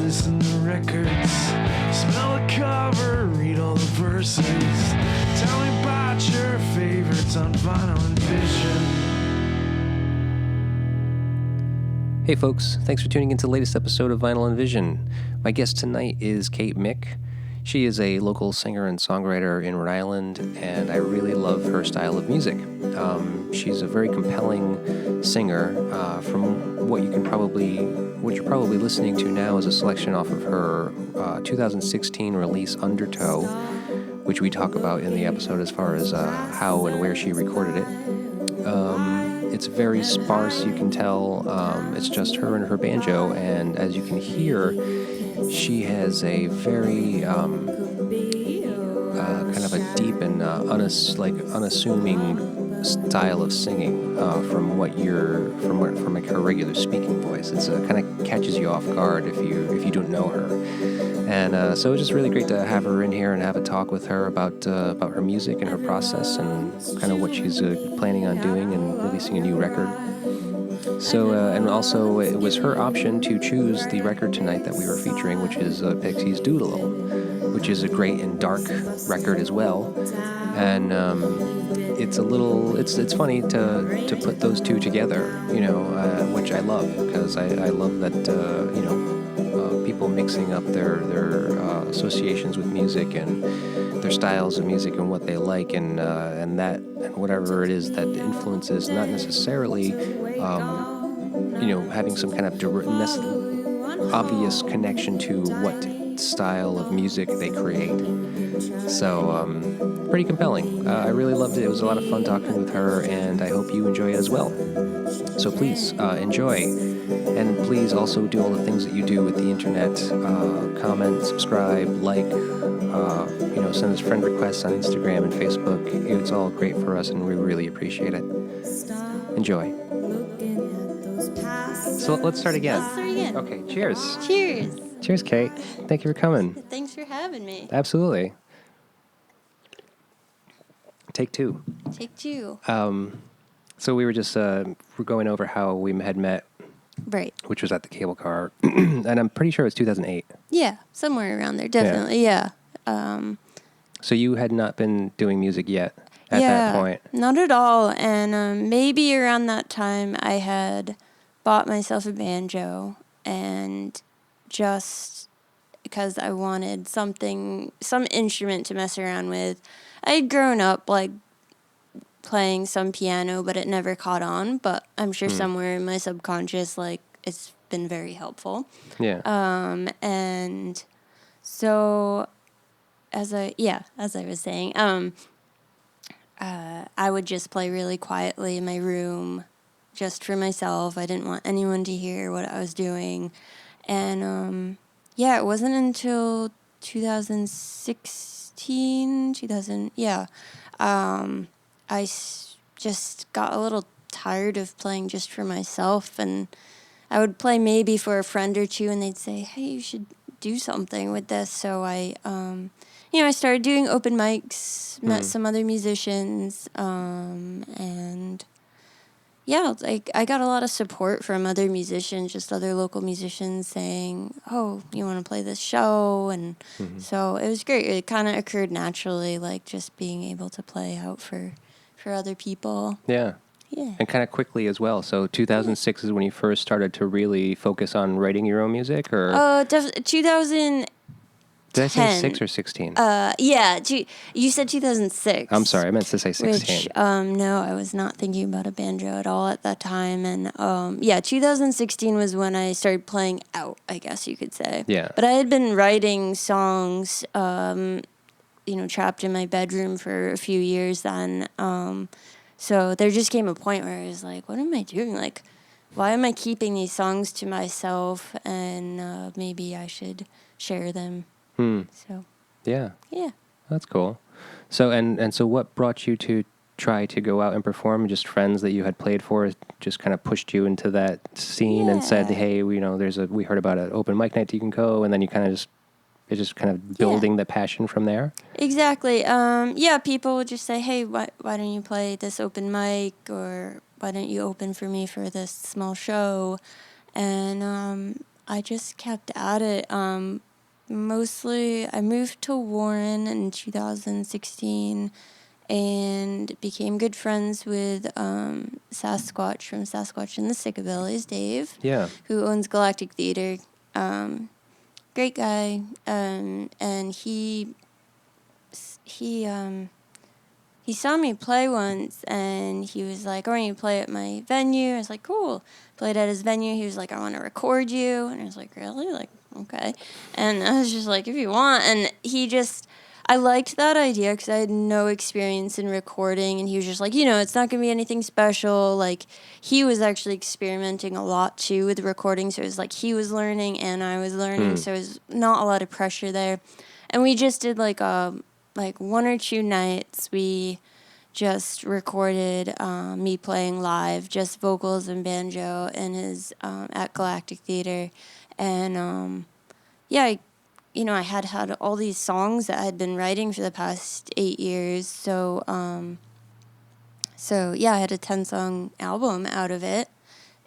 listen to records, smell the cover, read all the verses. Tell me about your favorites on Vinyl and Vision. Hey folks, thanks for tuning into the latest episode of Vinyl and Vision. My guest tonight is Mick. She is a local singer and songwriter in Rhode Island, and I really love her style of music. She's a very compelling singer. From what you're probably listening to now is a selection off of her 2016 release Undertow, which we talk about in the episode as far as how and where she recorded it. It's very sparse, you can tell. It's just her and her banjo, and as you can hear, she has a very kind of a deep and unassuming style of singing from like her regular speaking voice. It's kind of catches you off guard if you don't know her. And so it's just really great to have her in here and have a talk with her about her music and her process and kind of what she's planning on doing and releasing a new record. So, and also it was her option to choose the record tonight that we were featuring, which is Pixies' Doolittle, which is a great and dark record as well. And it's funny to put those two together, which I love, because I love that, people mixing up their associations with music and their styles of music and what they like, and that and whatever it is that influences, not necessarily having some kind of obvious connection to what style of music they create. So pretty compelling. I really loved it. It was a lot of fun talking with her, and I hope you enjoy it as well. So please enjoy, and please also do all the things that you do with the internet. Comment, subscribe, like, send us friend requests on Instagram and Facebook. It's all great for us, and we really appreciate it. Enjoy. So let's start again. Okay, cheers. Cheers. Cheers, Kate. Thank you for coming. Thanks for having me. Absolutely. Take two. So we were just we're going over how we had met. Right. Which was at the cable car. And I'm pretty sure it was 2008. Yeah, somewhere around there, definitely, yeah. So you had not been doing music yet at that point? Not at all. And maybe around that time I had bought myself a banjo, and just because I wanted some instrument to mess around with. I had grown up like playing some piano, but it never caught on, but I'm sure somewhere in my subconscious, like, it's been very helpful. Yeah. And so as I was saying, I would just play really quietly in my room just for myself. I didn't want anyone to hear what I was doing. And it wasn't until 2016, I just got a little tired of playing just for myself, and I would play maybe for a friend or two, and they'd say, hey, you should do something with this. So I started doing open mics, met some other musicians, and I got a lot of support from other musicians, just other local musicians saying, oh, you want to play this show? And so it was great. It kind of occurred naturally, like just being able to play out for other people. Yeah. Yeah. And kind of quickly as well. So 2006 is when you first started to really focus on writing your own music, or? 2010. Did I say 6 or 16? You said 2006. I'm sorry, I meant to say 16. Which, no, I was not thinking about a banjo at all at that time. And, 2016 was when I started playing out, I guess you could say. Yeah. But I had been writing songs, trapped in my bedroom for a few years then. So there just came a point where I was like, what am I doing? Like, why am I keeping these songs to myself? And maybe I should share them. So. Yeah. Yeah. That's cool. So, and so what brought you to try to go out and perform? Just friends that you had played for just kind of pushed you into that scene and said, hey, we heard about an open mic night that you can go, and then you kind of just kind of building the passion from there? Exactly. People would just say, hey, why don't you play this open mic, or why don't you open for me for this small show? And I just kept at it. Mostly, I moved to Warren in 2016 and became good friends with Sasquatch from Sasquatch and the Sickabillies, Dave, Yeah. who owns Galactic Theater. Great guy, and he saw me play once, and he was like, "Oh, you play at my venue?" I was like, "Cool." Played at his venue. He was like, "I want to record you," and I was like, "Really?" Like, okay. And I was just like, "If you want," and I liked that idea because I had no experience in recording, and he was just like, it's not going to be anything special. Like, he was actually experimenting a lot, too, with recording, so it was like he was learning and I was learning, so it was not a lot of pressure there. And we just did, like 1 or 2 nights, we just recorded me playing live, just vocals and banjo, in his, at Galactic Theater, and, yeah, I had all these songs that I had been writing for the past 8 years. So yeah, I had a 10-song album out of it,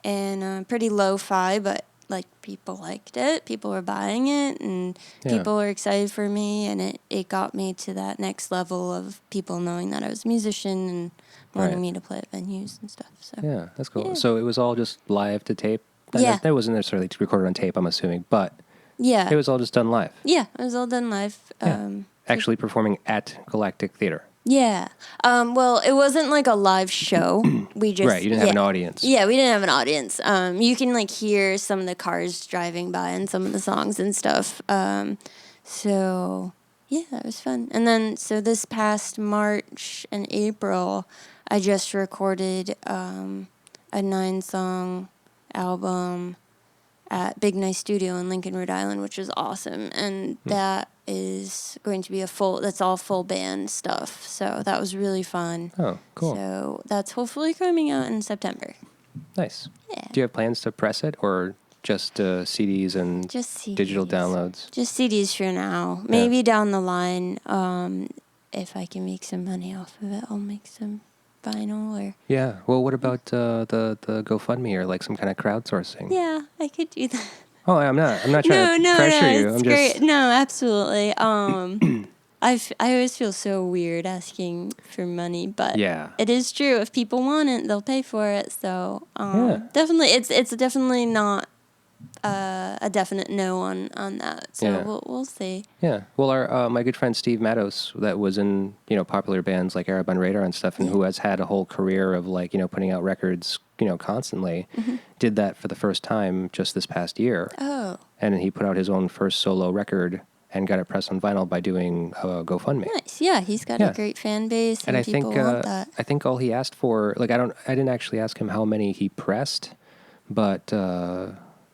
and pretty lo-fi, but like people liked it. People were buying it, and people were excited for me, and it got me to that next level of people knowing that I was a musician and wanting me to play at venues and stuff. So Yeah, that's cool. Yeah. So it was all just live to tape? Yeah. That wasn't necessarily recorded on tape, I'm assuming, but yeah, it was all just done live. Yeah, it was all done live. Yeah. Actually performing at Galactic Theater. Yeah. Well, it wasn't like a live show. We just Right, you didn't have an audience. Yeah, we didn't have an audience. You can like hear some of the cars driving by and some of the songs and stuff. So yeah, that was fun. And then so this past March and April, I just recorded a 9-song album at Big Nice Studio in Lincoln, Rhode Island, which was awesome. And that is going to be that's all full band stuff. So that was really fun. Oh, cool. So that's hopefully coming out in September. Nice. Yeah. Do you have plans to press it, or just CDs and Just CDs. digital downloads? Just CDs for now. Maybe down the line, if I can make some money off of it, I'll make some vinyl or... Yeah. Well, what about the GoFundMe or like some kind of crowdsourcing? Yeah, I could do that. Oh, I'm not trying to pressure you. It's I'm great. just... No, absolutely. I always feel so weird asking for money, but it is true. If people want it, they'll pay for it. So definitely, it's definitely not a definite no on that. So we'll see. Yeah. Well, our my good friend Steve Mattos, that was in popular bands like Arab on Radar and stuff, and who has had a whole career of like putting out records constantly, did that for the first time just this past year. Oh. And he put out his own first solo record and got it pressed on vinyl by doing GoFundMe. Nice. Yeah, he's got a great fan base, and people want that. I think all he asked for, like, I didn't actually ask him how many he pressed, but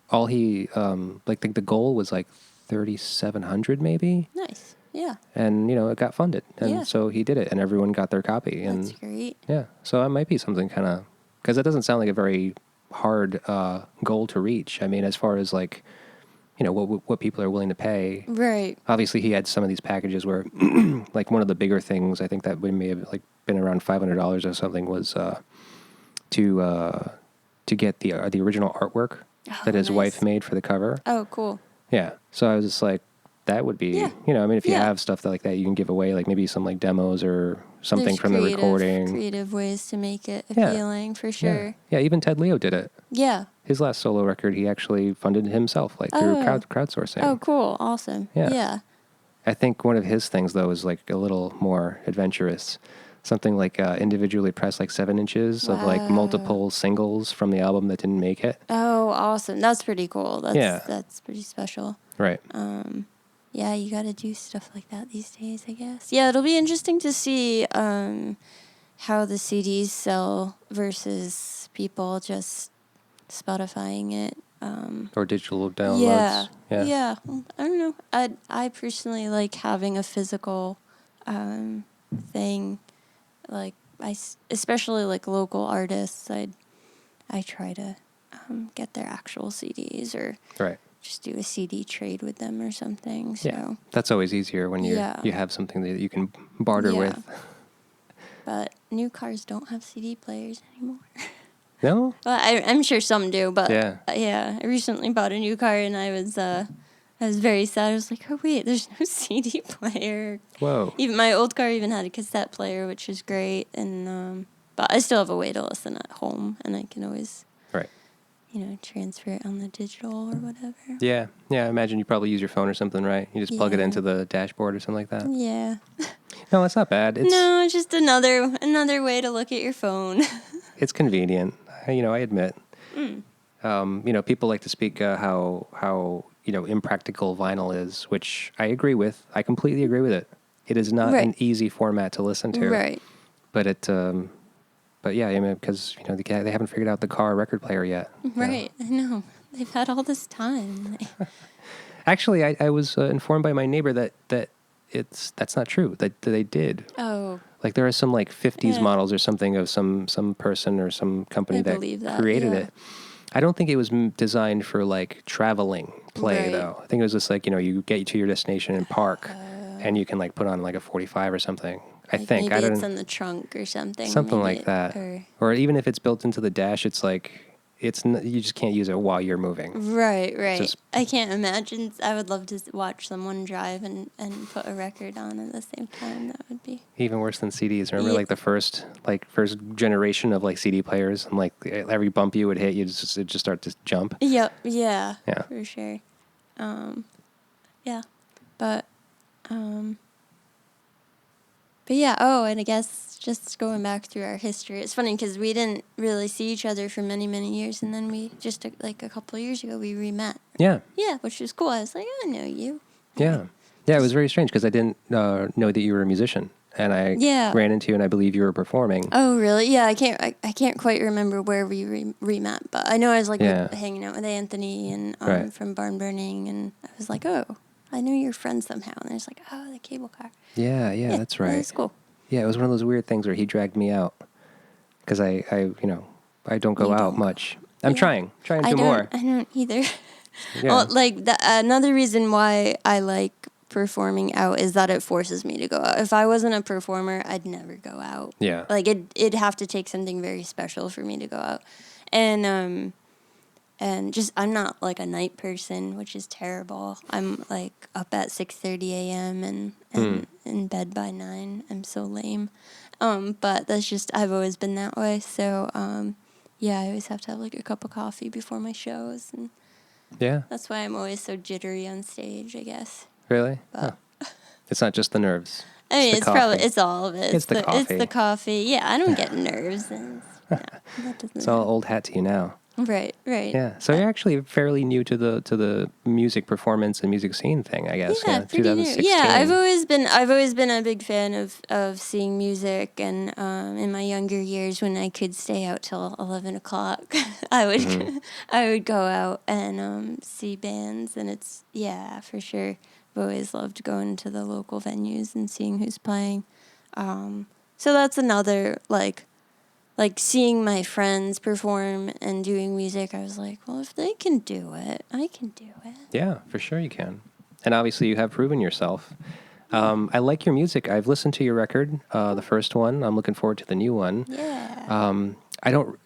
all he the goal was like 3,700 maybe. Nice. Yeah. And it got funded, and so he did it, and everyone got their copy. And that's great. Yeah, so it might be something kind of, because that doesn't sound like a very hard goal to reach. I mean, as far as like, what people are willing to pay. Right. Obviously, he had some of these packages where, like, one of the bigger things I think that may have like been around $500 or something was to get the original artwork that his wife made for the cover. Oh, cool. Yeah. So I was just like, that would be, if you have stuff like that, you can give away, like maybe some like demos or something from the recording. Creative ways to make it appealing, for sure. Yeah, even Ted Leo did it. Yeah. His last solo record, he actually funded himself, like through crowdsourcing. Oh, cool. Awesome. Yeah. I think one of his things, though, is like a little more adventurous. Something like individually pressed like 7 inches of like multiple singles from the album that didn't make it. Oh, awesome. That's pretty cool. That's pretty special. Right. Yeah, you got to do stuff like that these days, I guess. Yeah, it'll be interesting to see how the CDs sell versus people just Spotifying it. Or digital downloads. Yeah. I don't know. I personally like having a physical thing. Like especially like local artists, I try to get their actual CDs or just do a CD trade with them or something. So. Yeah, that's always easier when you have something that you can barter with. But new cars don't have CD players anymore. No? Well, I'm sure some do, but Yeah. yeah, I recently bought a new car and I was very sad. I was like, oh wait, there's no CD player. Whoa. Even my old car even had a cassette player, which was great, and but I still have a way to listen at home, and I can always Right. transfer it on the digital or whatever. Yeah. Yeah, I imagine you probably use your phone or something, right? You just plug it Yeah. into the dashboard or something like that. Yeah. No, it's not bad. It's No, it's just another way to look at your phone. it's convenient. I admit. Mm. People like to speak how impractical vinyl is, which I agree with. I completely agree with it. It is not an Right. easy format to listen to. Right. But but yeah, because they haven't figured out the car record player yet. Right. I know. They've had all this time. Actually, I was informed by my neighbor that that's not true. That they did. Oh. Like there are some like 50s Yeah. models or something of some person or some company I that believe that, created yeah. it. I don't think it was designed for like traveling play Right. though. I think it was just like, you get to your destination and park and you can like put on like a 45 or something. I Like think maybe I it's don't in the trunk or something. something maybe like that. Or Or even if it's built into the dash, it's like you just can't use it while you're moving. right. Just- I can't imagine. I would love to watch someone drive and put a record on at the same time. That would be. Even worse than CDs. Remember, Yeah. like the first generation of like CD players, and like every bump you would hit, it'd just start to jump. Yep. Yeah. Yeah. For sure. Yeah. But yeah. Oh, and I guess just going back through our history, it's funny because we didn't really see each other for many, many years, and then we just like a couple of years ago we re-met. Yeah. Yeah, which was cool. I was like, I know you. Yeah. Yeah. It was very strange because I didn't know that you were a musician, and I Yeah. ran into you, and I believe you were performing. Oh, really? Yeah, I can't quite remember where we re-met, but I know I was like Yeah. hanging out with Anthony and Right. from Barn Burning, and I was like, oh, I know your friend somehow, and there's like, oh, the cable car. Yeah. Yeah. That's right. That's cool. Yeah. It was one of those weird things where he dragged me out because I don't go You out don't. much. I'm Yeah. trying I to more. don't either. Yeah. Well, like another reason why I like performing out is that it forces me to go out. If I wasn't a performer, I'd never go out. Yeah. Like it'd have to take something very special for me to go out. And just I'm not like a night person, which is terrible. I'm like up at 6:30 a.m. and in bed by 9. I'm so lame. But that's just I've always been that way. So yeah, I always have to have like a cup of coffee before my shows, and Yeah. that's why I'm always so jittery on stage, I guess. Really? But It's not just the nerves. I mean, the it's probably coffee. it's all of it. It's the It's coffee. the coffee. Yeah, I don't get nerves. And that doesn't It's all happen. old hat to you now. Right. Yeah. So you're actually fairly new to the music performance and music scene thing, I guess. Yeah, pretty new. 2016. Yeah, I've always been a big fan of seeing music, and in my younger years when I could stay out till 11 o'clock, I would Mm-hmm. I would go out and see bands, and it's for sure. I've always loved going to the local venues and seeing who's playing. So that's another like seeing my friends perform and doing music. I was like, well, if they can do it, I can do it. Yeah, for sure you can. And obviously you have proven yourself. I like your music. I've listened to your record, the first one. I'm looking forward to the new one. Yeah.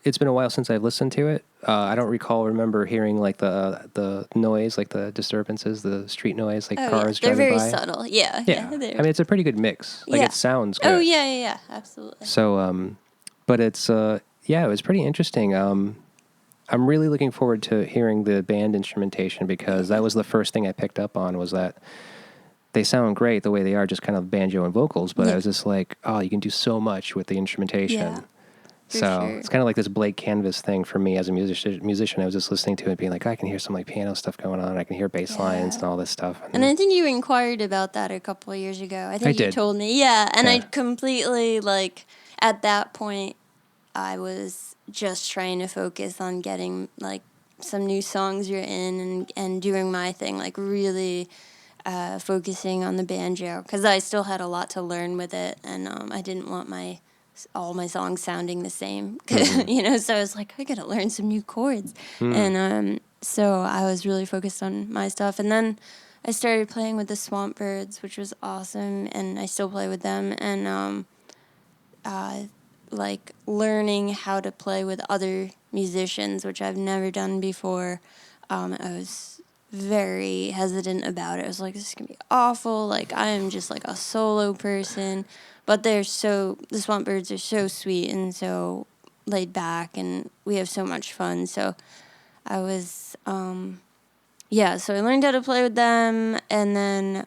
It's been a while since I've listened to it. I don't remember hearing like the noise, like the disturbances, the street noise, like cars They're driving very by. subtle. Yeah. Yeah. I mean, it's a pretty good mix. Like Yeah. it sounds good. Oh yeah, absolutely. So, but it's, it was pretty interesting. I'm really looking forward to hearing the band instrumentation because that was the first thing I picked up on was that they sound great the way they are, just kind of banjo and vocals, but I was just like, oh, you can do so much with the instrumentation. Yeah, for So sure. it's kind of like this blank canvas thing for me as a musician. I was just listening to it and being like, I can hear some like piano stuff going on. I can hear bass lines and all this stuff. And I think you inquired about that a couple of years ago. I think you did. told me. Yeah, and I Yeah. completely at that point I was just trying to focus on getting like some new songs written and doing my thing, like really focusing on the banjo because I still had a lot to learn with it, and I didn't want all my songs sounding the same, So I was like, I gotta learn some new chords, and so I was really focused on my stuff, and then I started playing with the Swamp Birds, which was awesome, and I still play with them, and like learning how to play with other musicians, which I've never done before. I was very hesitant about it. I was like, this is going to be awful. Like, I am just like a solo person. But the Swamp Birds are so sweet and so laid back, and we have so much fun. So I was, so I learned how to play with them, and then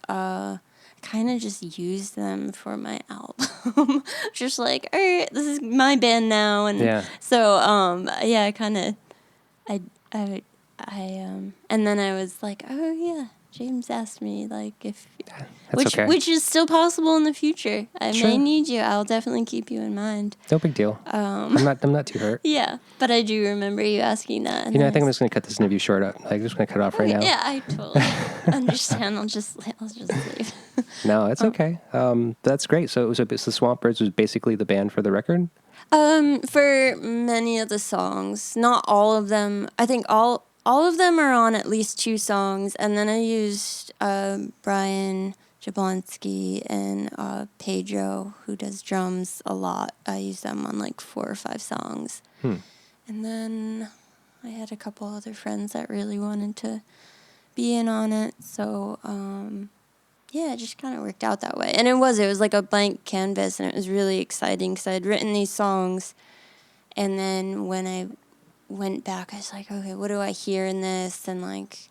kind of just used them for my album. Just like, all right, this is my band now. And so, I kind of, and then I was like, oh yeah, James asked me like if, which is still possible in the future. I may need you. I'll definitely keep you in mind. No big deal. I'm not too hurt. Yeah, but I do remember you asking that. I think I'm just gonna cut this interview short. I'm just gonna cut it off right now. Yeah, I totally understand. I'll just leave. No, it's okay. That's great. So the Swamp Birds was basically the band for the record. For many of the songs, not all of them. I think all of them are on at least 2 songs, and then I used Brian Jablonski and Pedro, who does drums a lot. I used them on like 4 or 5 songs. And then I had a couple other friends that really wanted to be in on it, so it just kind of worked out that way. And it was like a blank canvas, and it was really exciting because I had written these songs, and then when I went back, I was like, okay, what do I hear in this, and like,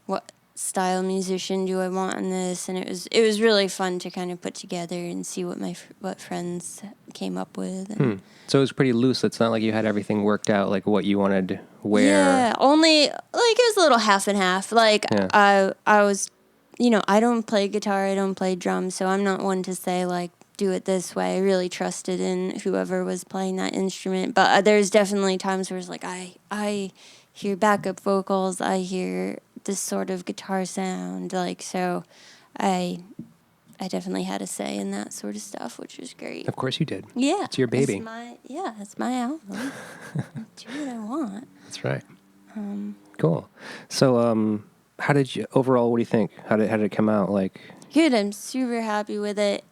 what style musician do I want in this? And it was really fun to kind of put together and see what friends came up with. And So it was pretty loose. It's not like you had everything worked out, like what you wanted where. Yeah, only like it was a little half and half. Like I was, I don't play guitar, I don't play drums, so I'm not one to say like, do it this way. I really trusted in whoever was playing that instrument. But there's definitely times where it's like, I hear backup vocals, I hear this sort of guitar sound, like, so I definitely had a say in that sort of stuff, which was great. Of course you did. Yeah. It's your baby. It's my album. Do what I want. That's right. Cool. So, how did you, overall, what do you think? How did it come out? Like, good. I'm super happy with it.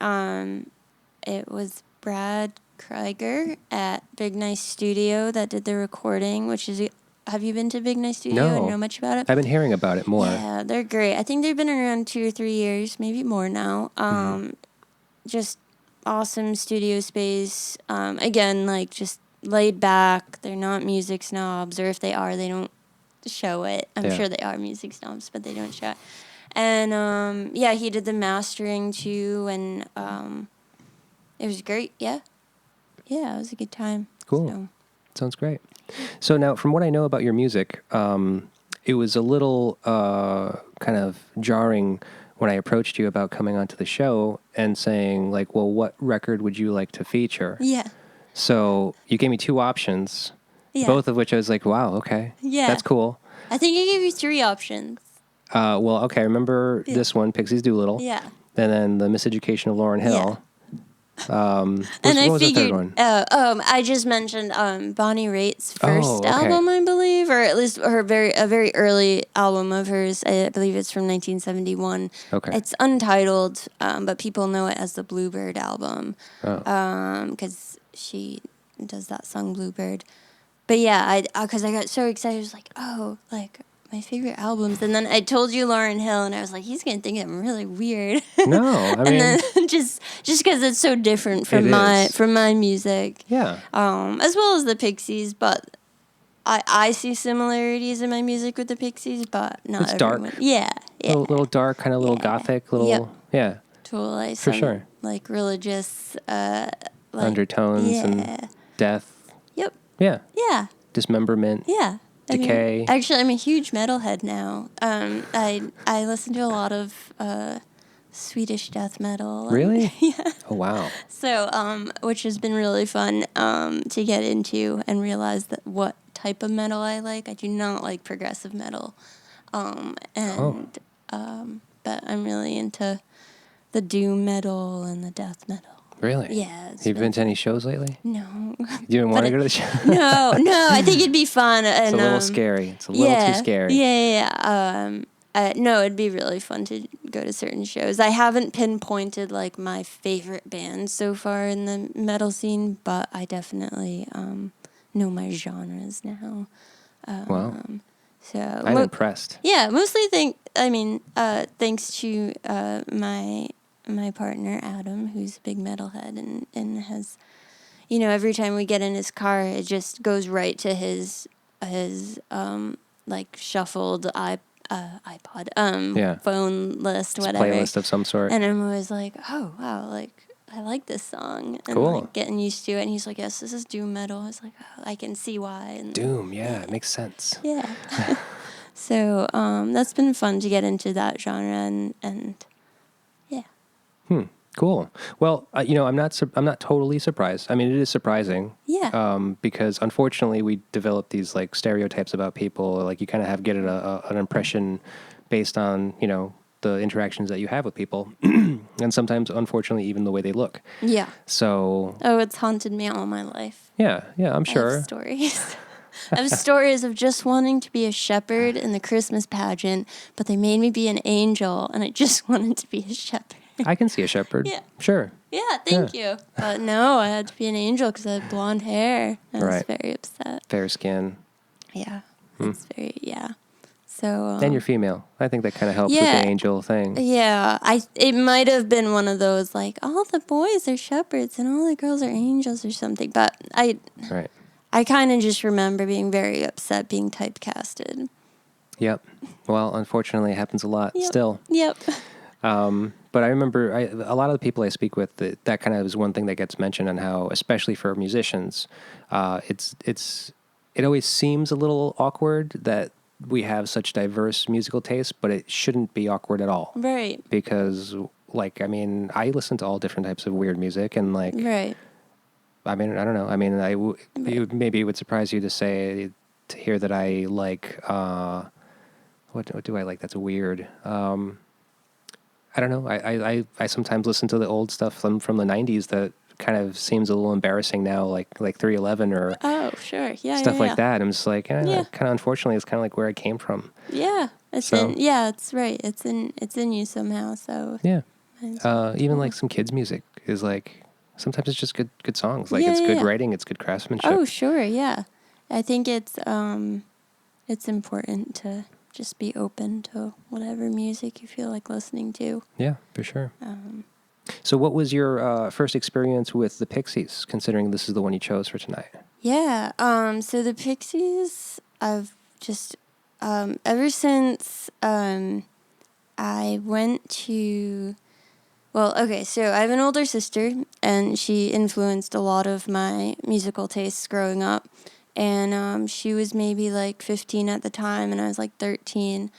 It was Brad Krieger at Big Nice Studio that did the recording, which is, have you been to Big Nice Studio and know much about it? I've been hearing about it more. Yeah, they're great. I think they've been around 2 or 3 years, maybe more now. Just awesome studio space. Again, like just laid back. They're not music snobs, or if they are, they don't show it. I'm sure they are music snobs, but they don't show it. And he did the mastering too, and it was great. Yeah, it was a good time. Cool. So. Sounds great. So now, from what I know about your music, it was a little kind of jarring when I approached you about coming onto the show and saying, like, well, what record would you like to feature? Yeah. So you gave me 2 options, both of which I was like, wow, okay. Yeah. That's cool. I think I gave you 3 options. Well, okay, I remember this one, Pixies Doolittle. Yeah. And then The Miseducation of Lauryn Hill. Yeah. And I figured, the third one? I just mentioned Bonnie Raitt's first album, I believe, or at least a very early album of hers. I believe it's from 1971. Okay. It's untitled, but people know it as the Bluebird album, because she does that song Bluebird. But yeah, because I got so excited, I was like, oh, like my favorite albums, and then I told you Lauryn Hill, and I was like, he's gonna think I'm really weird. No, I mean, and then just because it's so different from my music. Yeah. As well as the Pixies, but I see similarities in my music with the Pixies, but not it's everyone. dark. Yeah. Little dark, kind of little gothic, yeah. Totally. For sure. Like religious undertones and death. Yep. Yeah. Yeah. Dismemberment. Yeah. Decay. Actually, I'm a huge metalhead now. I listen to a lot of Swedish death metal. Really? Yeah. Oh, wow. So, which has been really fun to get into and realize that what type of metal I like. I do not like progressive metal. But I'm really into the doom metal and the death metal. Really? Yeah. You've been to any shows lately? No. You didn't want to go to the show? No. I think it'd be fun. And, it's a little scary. It's a little too scary. Yeah. No, it'd be really fun to go to certain shows. I haven't pinpointed like my favorite band so far in the metal scene, but I definitely know my genres now. Wow. So I'm impressed. Yeah, mostly thanks to my partner Adam, who's a big metalhead and has, every time we get in his car, it just goes right to his like shuffled iPod phone list, It's a whatever, playlist of some sort. and I'm always like, oh wow, like I like this song, and Cool. like getting used to it. And he's like, yes, this is doom metal. I was like, oh, I can see why. And Doom, yeah, it makes sense. yeah. So that's been fun to get into that genre, and yeah. Cool. Well, I'm not totally surprised. I mean, it is surprising. Yeah. Because unfortunately, we develop these like stereotypes about people. Like you kind of get an impression based on the interactions that you have with people, and sometimes, unfortunately, even the way they look. Yeah. So. Oh, it's haunted me all my life. Yeah, I'm sure. I have stories. I have stories of just wanting to be a shepherd in the Christmas pageant, but they made me be an angel, and I just wanted to be a shepherd. I can see a shepherd. Yeah. Sure. Yeah, thank you. But no, I had to be an angel because I had blonde hair. I was very upset. Fair skin. Yeah. It's So. And you're female. I think that kind of helps with the angel thing. Yeah. It might have been one of those, like, all the boys are shepherds and all the girls are angels or something. But I kind of just remember being very upset being typecasted. Yep. Well, unfortunately, it happens a lot still. Yep. But I remember a lot of the people I speak with, that kind of is one thing that gets mentioned, and how, especially for musicians, it always seems a little awkward that we have such diverse musical tastes, but it shouldn't be awkward at all. Right. Because, like, I mean, I listen to all different types of weird music, and like, right. I mean, I don't know. I mean, maybe it would surprise you to hear that I like, what do I like? That's weird. I don't know. I sometimes listen to the old stuff from the 90s that kind of seems a little embarrassing now, like 311 or stuff like that. I'm just like, kind of unfortunately, it's kind of like where I came from. Yeah, it's right. It's in you somehow. So yeah, even like some kids' music is like sometimes it's just good songs. Like it's good writing, it's good craftsmanship. Oh sure, yeah. I think it's important to just be open to whatever music you feel like listening to. Yeah, for sure. So what was your first experience with the Pixies, considering this is the one you chose for tonight? Yeah, so the Pixies, I've just, ever since I went to, so I have an older sister, and she influenced a lot of my musical tastes growing up. And she was maybe like 15 at the time, and I was like 13.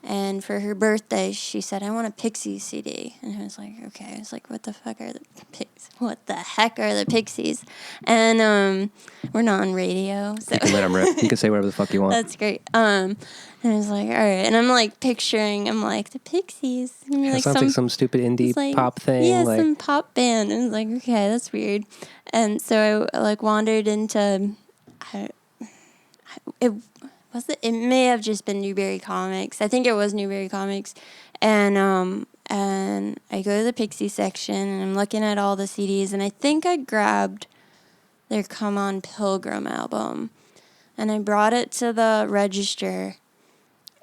And for her birthday, she said, "I want a Pixies CD." And I was like, "Okay." I was like, "What the heck are the Pixies?" And we're not on radio, so you can let them rip. You can say whatever the fuck you want. That's great. And I was like, "All right." And I'm like picturing, the Pixies. And it sounds like some stupid indie pop thing. Yeah, some pop band. And I was like, okay, that's weird. And so I wandered into. It may have just been Newberry Comics. I think it was Newberry Comics. And I go to the Pixie section, and I'm looking at all the CDs, and I think I grabbed their Come On Pilgrim album. And I brought it to the register,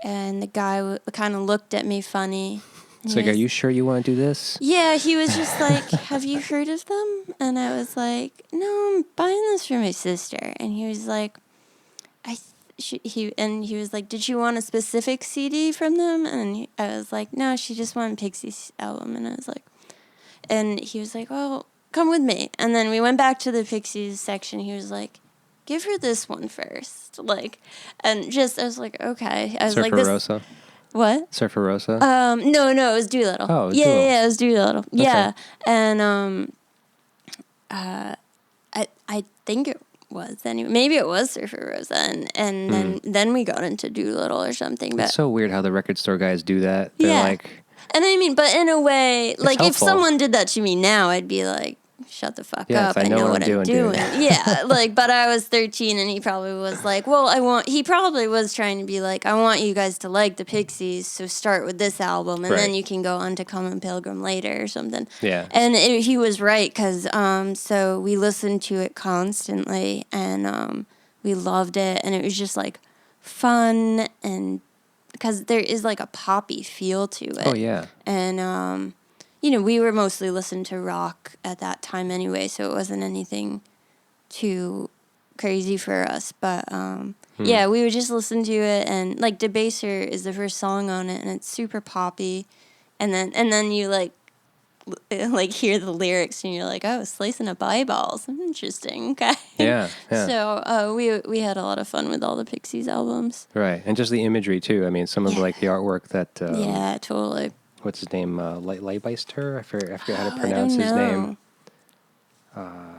and the guy kind of looked at me funny. It's like, are you sure you want to do this? Yeah, he was just like, "Have you heard of them?" And I was like, "No, I'm buying this for my sister." And he was like, he was like, "Did you want a specific CD from them?" And I was like, "No, she just wanted Pixies album." And I was like, and he was like, "Well, come with me." And then we went back to the Pixies section. He was like, "Give her this one first." And just, I was like, okay. I was Surfer Rosa. What? Surfer Rosa? No, it was Doolittle. Oh, it was Doolittle. Okay. Yeah. And I think it was anyway. Maybe it was Surfer Rosa, and then we got into Doolittle or something. But it's so weird how the record store guys do that. They're like, and I mean, but in a way, like helpful. if someone did that to me now, I'd be like, "Shut the fuck up! I know what I'm doing." Yeah, but I was 13, and he probably was like, he probably was trying to be like, "I want you guys to like the Pixies, so start with this album, and then you can go on to Come On Pilgrim later or something." Yeah. And he was right, because so we listened to it constantly, and we loved it, and it was just like fun, and because there is like a poppy feel to it. Oh yeah. And we were mostly listening to rock at that time anyway, so it wasn't anything too crazy for us. But yeah, we would just listen to it, and like Debaser is the first song on it, and it's super poppy, and then you like hear the lyrics, and you're like, oh, slicing up eyeballs, interesting. Okay. Yeah. So we had a lot of fun with all the Pixies albums. Right, and just the imagery too. I mean, some of like the artwork that. Yeah, totally. What's his name? Leibeister? I forget how to I pronounce don't his know. name.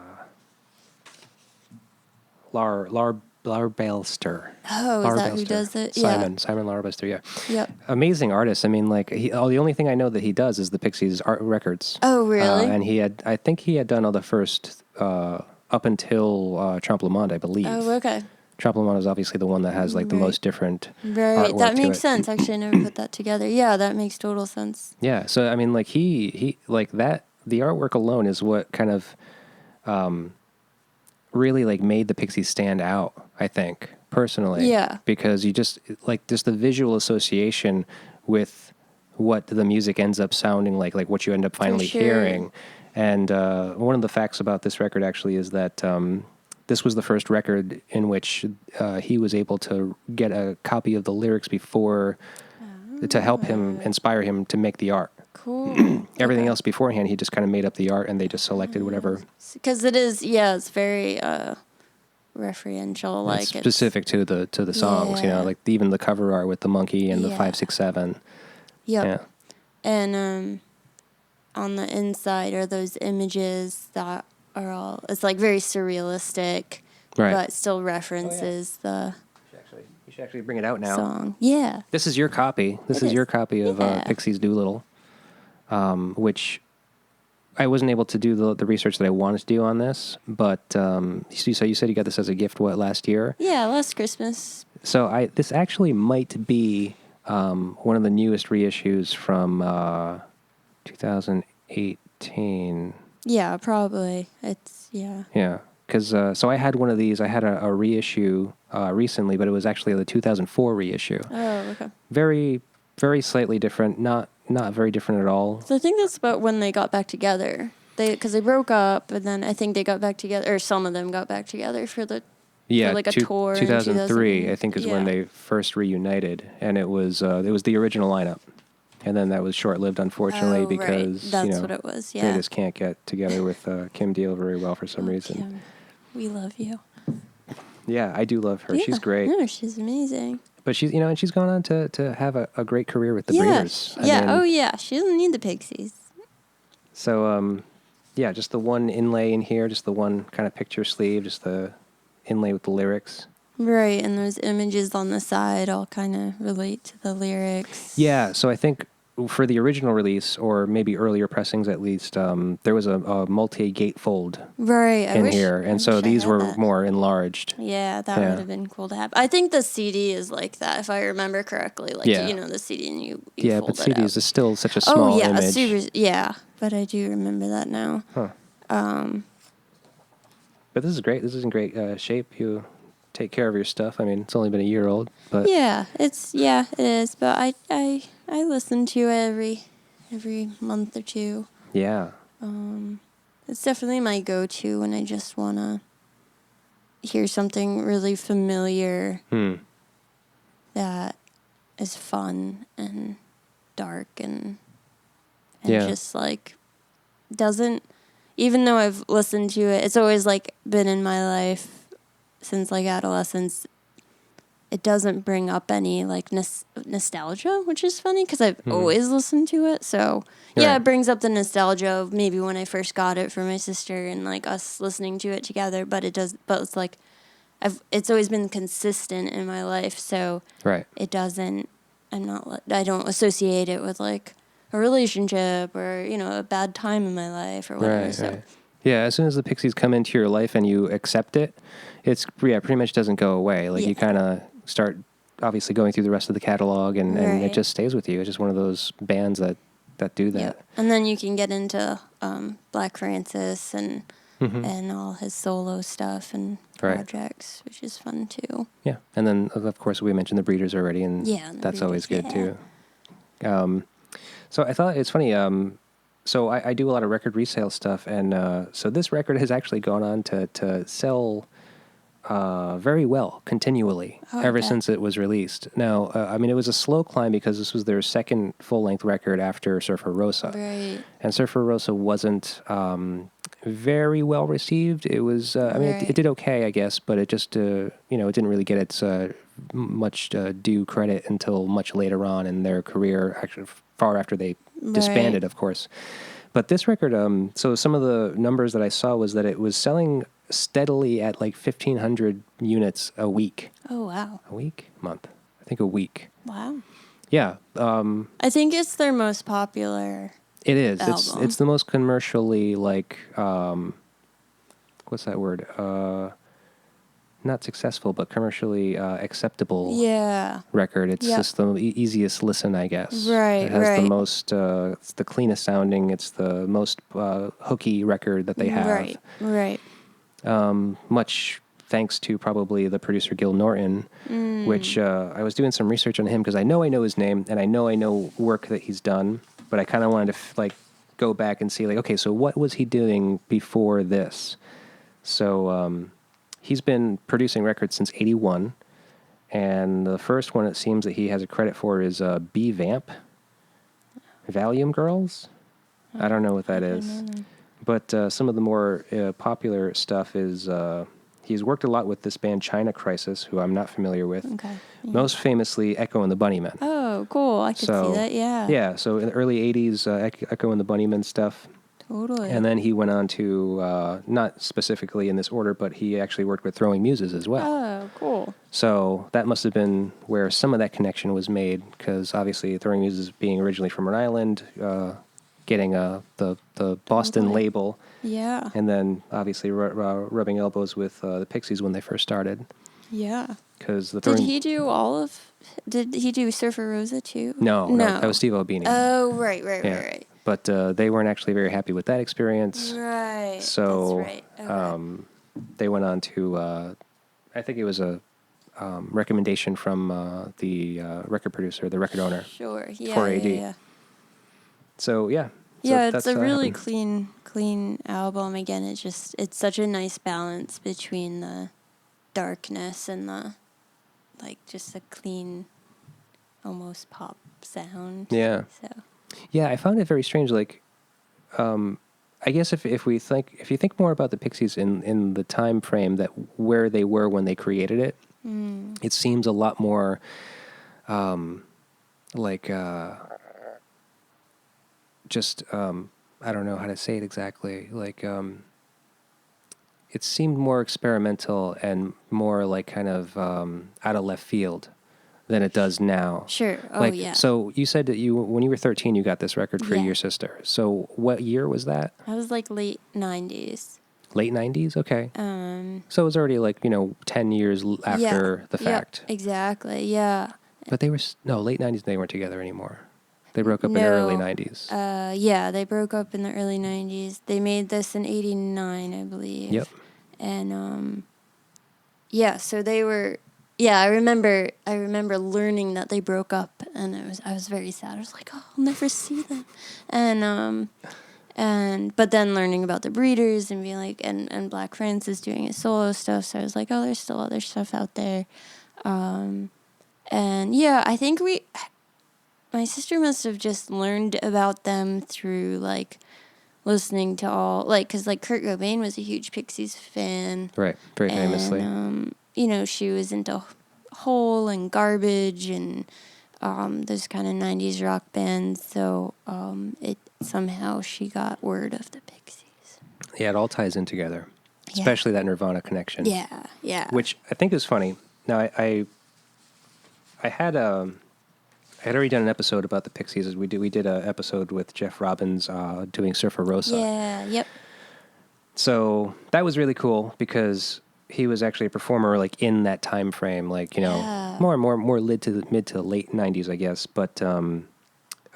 Larbalster. Oh, is that who does it? Simon Larbalster, yeah. Yep. Amazing artist. I mean, like, the only thing I know that he does is the Pixies art records. Oh, really? And I think he had done all the first, up until Trompe Le Monde, I believe. Oh, okay. Trompe Le Monde is obviously the one that has, like, the most different Right, that artwork to makes it. sense. Actually, I never put that together. Yeah, that makes total sense. Yeah, so, I mean, like, he like, that, the artwork alone is what kind of, really, like, made the Pixies stand out, I think, personally. Yeah. Because you just the visual association with what the music ends up sounding like what you end up finally sure. hearing. And one of the facts about this record actually is that this was the first record in which he was able to get a copy of the lyrics before to help him, inspire him to make the art. Cool. Everything else beforehand, he just kind of made up the art, and they just selected whatever. Because it is, it's very referential. Like It's specific to the songs, like even the cover art with the monkey and the 5, 6, 7. Yep. Yeah. And on the inside are those images that are all, it's like very surrealistic, Right. but still references the You should actually bring it out now. song. Yeah. This is your copy. This is your copy of Pixies Doolittle, which I wasn't able to do the research that I wanted to do on this, but so you said you got this as a gift, last year? Yeah, last Christmas. So this actually might be one of the newest reissues from 2018. Yeah, probably. It's, yeah. Yeah, because so I had one of these. I had a reissue recently, but it was actually the 2004 reissue. Oh, okay. Very, very slightly different. Not very different at all. So I think that's about when they got back together. Because they broke up, and then I think they got back together, or some of them got back together for a tour. In 2003, I think, is when they first reunited, and it was the original lineup, and then that was short-lived, unfortunately, because right. That's what it was. Yeah, they just can't get together with Kim Deal very well for some reason. Kim, we love you. Yeah, I do love her. Yeah. She's great. No, she's amazing. But she's and she's gone on to have a great career with the Breeders. Yeah. She doesn't need the Pixies. So just the one inlay in here, just the one kind of picture sleeve, just the inlay with the lyrics. Right, and those images on the side all kind of relate to the lyrics. Yeah, so I think for the original release, or maybe earlier pressings at least, there was a multi-gatefold in here, and so these were more enlarged. Yeah, that would have been cool to have. I think the CD is like that, if I remember correctly. Like, the CD and you fold but it CDs out. is still such a small image. But I do remember that now. Huh. But this is great. This is in great shape. You take care of your stuff. I mean, it's only been a year old, but it is. But I listen to it every month or two. Yeah. It's definitely my go-to when I just want to hear something really familiar that is fun and dark and just like doesn't, even though I've listened to it, it's always like been in my life since like adolescence. It doesn't bring up any like nostalgia, which is funny because I've always listened to it. So it brings up the nostalgia of maybe when I first got it for my sister and like us listening to it together. But it's like it's always been consistent in my life. So it doesn't. I don't associate it with like a relationship or a bad time in my life or whatever. Right. Yeah, as soon as the Pixies come into your life and you accept it, it's pretty much doesn't go away. Like you kind of start obviously going through the rest of the catalog and it just stays with you. It's just one of those bands that do that. Yep. And then you can get into Black Francis and and all his solo stuff and Right. projects, which is fun too. Yeah. And then, of course, we mentioned the Breeders already, and Yeah, and the that's always good, Breeders, too. So I thought it's funny. So I do a lot of record resale stuff, and so this record has actually gone on to sell very well continually Oh, I ever bet. since it was released. Now, I mean, it was a slow climb because this was their second full-length record after Surfer Rosa. Right. And Surfer Rosa wasn't very well received. It was, I mean, it Right. did okay, I guess, but it just, it didn't really get its much due credit until much later on in their career, actually far after they disbanded, of course. But this record, so some of the numbers that I saw was that it was selling steadily at like 1,500 units a week. Oh, wow. A week? Month. I think a week. Wow. Yeah. I think it's their most popular. It is. Album. It's the most commercially, like, what's that word? Not successful, but commercially acceptable record. It's just the easiest listen, I guess. Right, It has the right. most, it's the cleanest sounding. It's the most hooky record that they have. Right. Much thanks to probably the producer Gil Norton, which I was doing some research on him because I know his name and I know work that he's done, but I kind of wanted to go back and see okay, so what was he doing before this? So he's been producing records since '81, and the first one it seems that he has a credit for is B Vamp, Valium Girls. I don't know what that is. But some of the more popular stuff is he's worked a lot with this band China Crisis, who I'm not familiar with. Okay. Yeah. Most famously, Echo and the Bunnymen. Oh, cool. I could see that, yeah. Yeah, so in the early 80s, Echo and the Bunnymen stuff. Totally. And then he went on to, not specifically in this order, but he actually worked with Throwing Muses as well. Oh, cool. So that must have been where some of that connection was made, because obviously Throwing Muses being originally from Rhode Island, getting the Boston label. Yeah. And then obviously rubbing elbows with the Pixies when they first started. Yeah. Because Did he do Surfer Rosa too? No, that was Steve Albini. Oh, right. But they weren't actually very happy with that experience. Right. So That's right. Okay. they went on to, I think it was a recommendation from the record producer, the record owner. Sure. Yeah. for AD. Yeah. So yeah. Yeah, So it's a really clean album. Again, it's such a nice balance between the darkness and the just a clean, almost pop sound. Yeah. So. Yeah, I found it very strange. I guess if you think more about the Pixies in the time frame that where they were when they created it, it seems a lot more I don't know how to say it exactly. It seemed more experimental and more kind of out of left field than it does now. Sure. Oh, yeah. So you said that when you were 13, you got this record for Yeah. your sister. So what year was that? I was late 90s. Late 90s? Okay. So it was already 10 years after the fact. Yep, exactly. Yeah. But they were, late 90s, they weren't together anymore. They broke up in the early 90s. Yeah, they broke up in the early 90s. They made this in 89, I believe. Yep. And, so they were, I remember learning that they broke up, and I was very sad. I was like, oh, I'll never see them. But then learning about the Breeders and being and Black Francis doing his solo stuff, so I was like, oh, there's still other stuff out there. I think my sister must have just learned about them through listening to all because Kurt Cobain was a huge Pixies fan, Right, very famously. She was into Hole and Garbage and those kind of 90s rock bands. So somehow she got word of the Pixies. Yeah, it all ties in together, especially that Nirvana connection. Yeah. Which I think is funny. Now, I had already done an episode about the Pixies. We did an episode with Jeff Robbins doing Surfer Rosa. Yeah. Yep. So that was really cool because he was actually a performer in that time frame, more mid to late 90s, I guess. But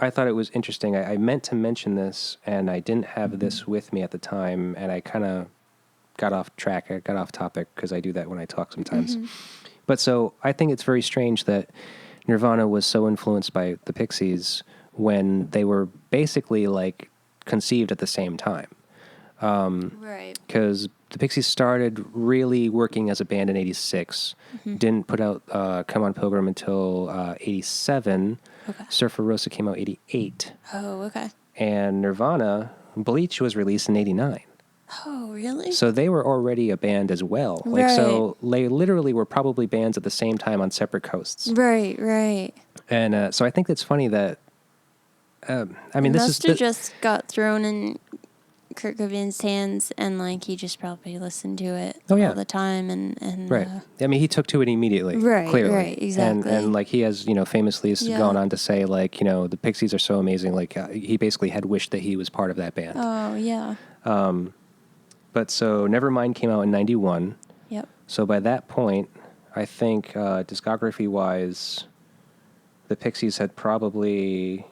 I thought it was interesting. I meant to mention this, and I didn't have this with me at the time, and I kind of got off track. I got off topic because I do that when I talk sometimes. But so I think it's very strange that Nirvana was so influenced by the Pixies when they were basically like conceived at the same time. Right. Because the Pixies started really working as a band in '86. Didn't put out Come On Pilgrim until '87. Okay. Surfer Rosa came out '88. Oh, okay. And Nirvana, Bleach was released in '89. Oh, really? So they were already a band as well. Like, so they literally were probably bands at the same time on separate coasts. Right. And so I think it's funny that, I mean, It this must have just got thrown in Kurt Cobain's hands, and like he just probably listened to it all the time, and right. I mean, he took to it immediately. Clearly. Right, exactly. And like he has, famously gone on to say, like, the Pixies are so amazing. Like he basically had wished that he was part of that band. Oh yeah. But so Nevermind came out in '91. Yep. So by that point, I think discography-wise, the Pixies had probably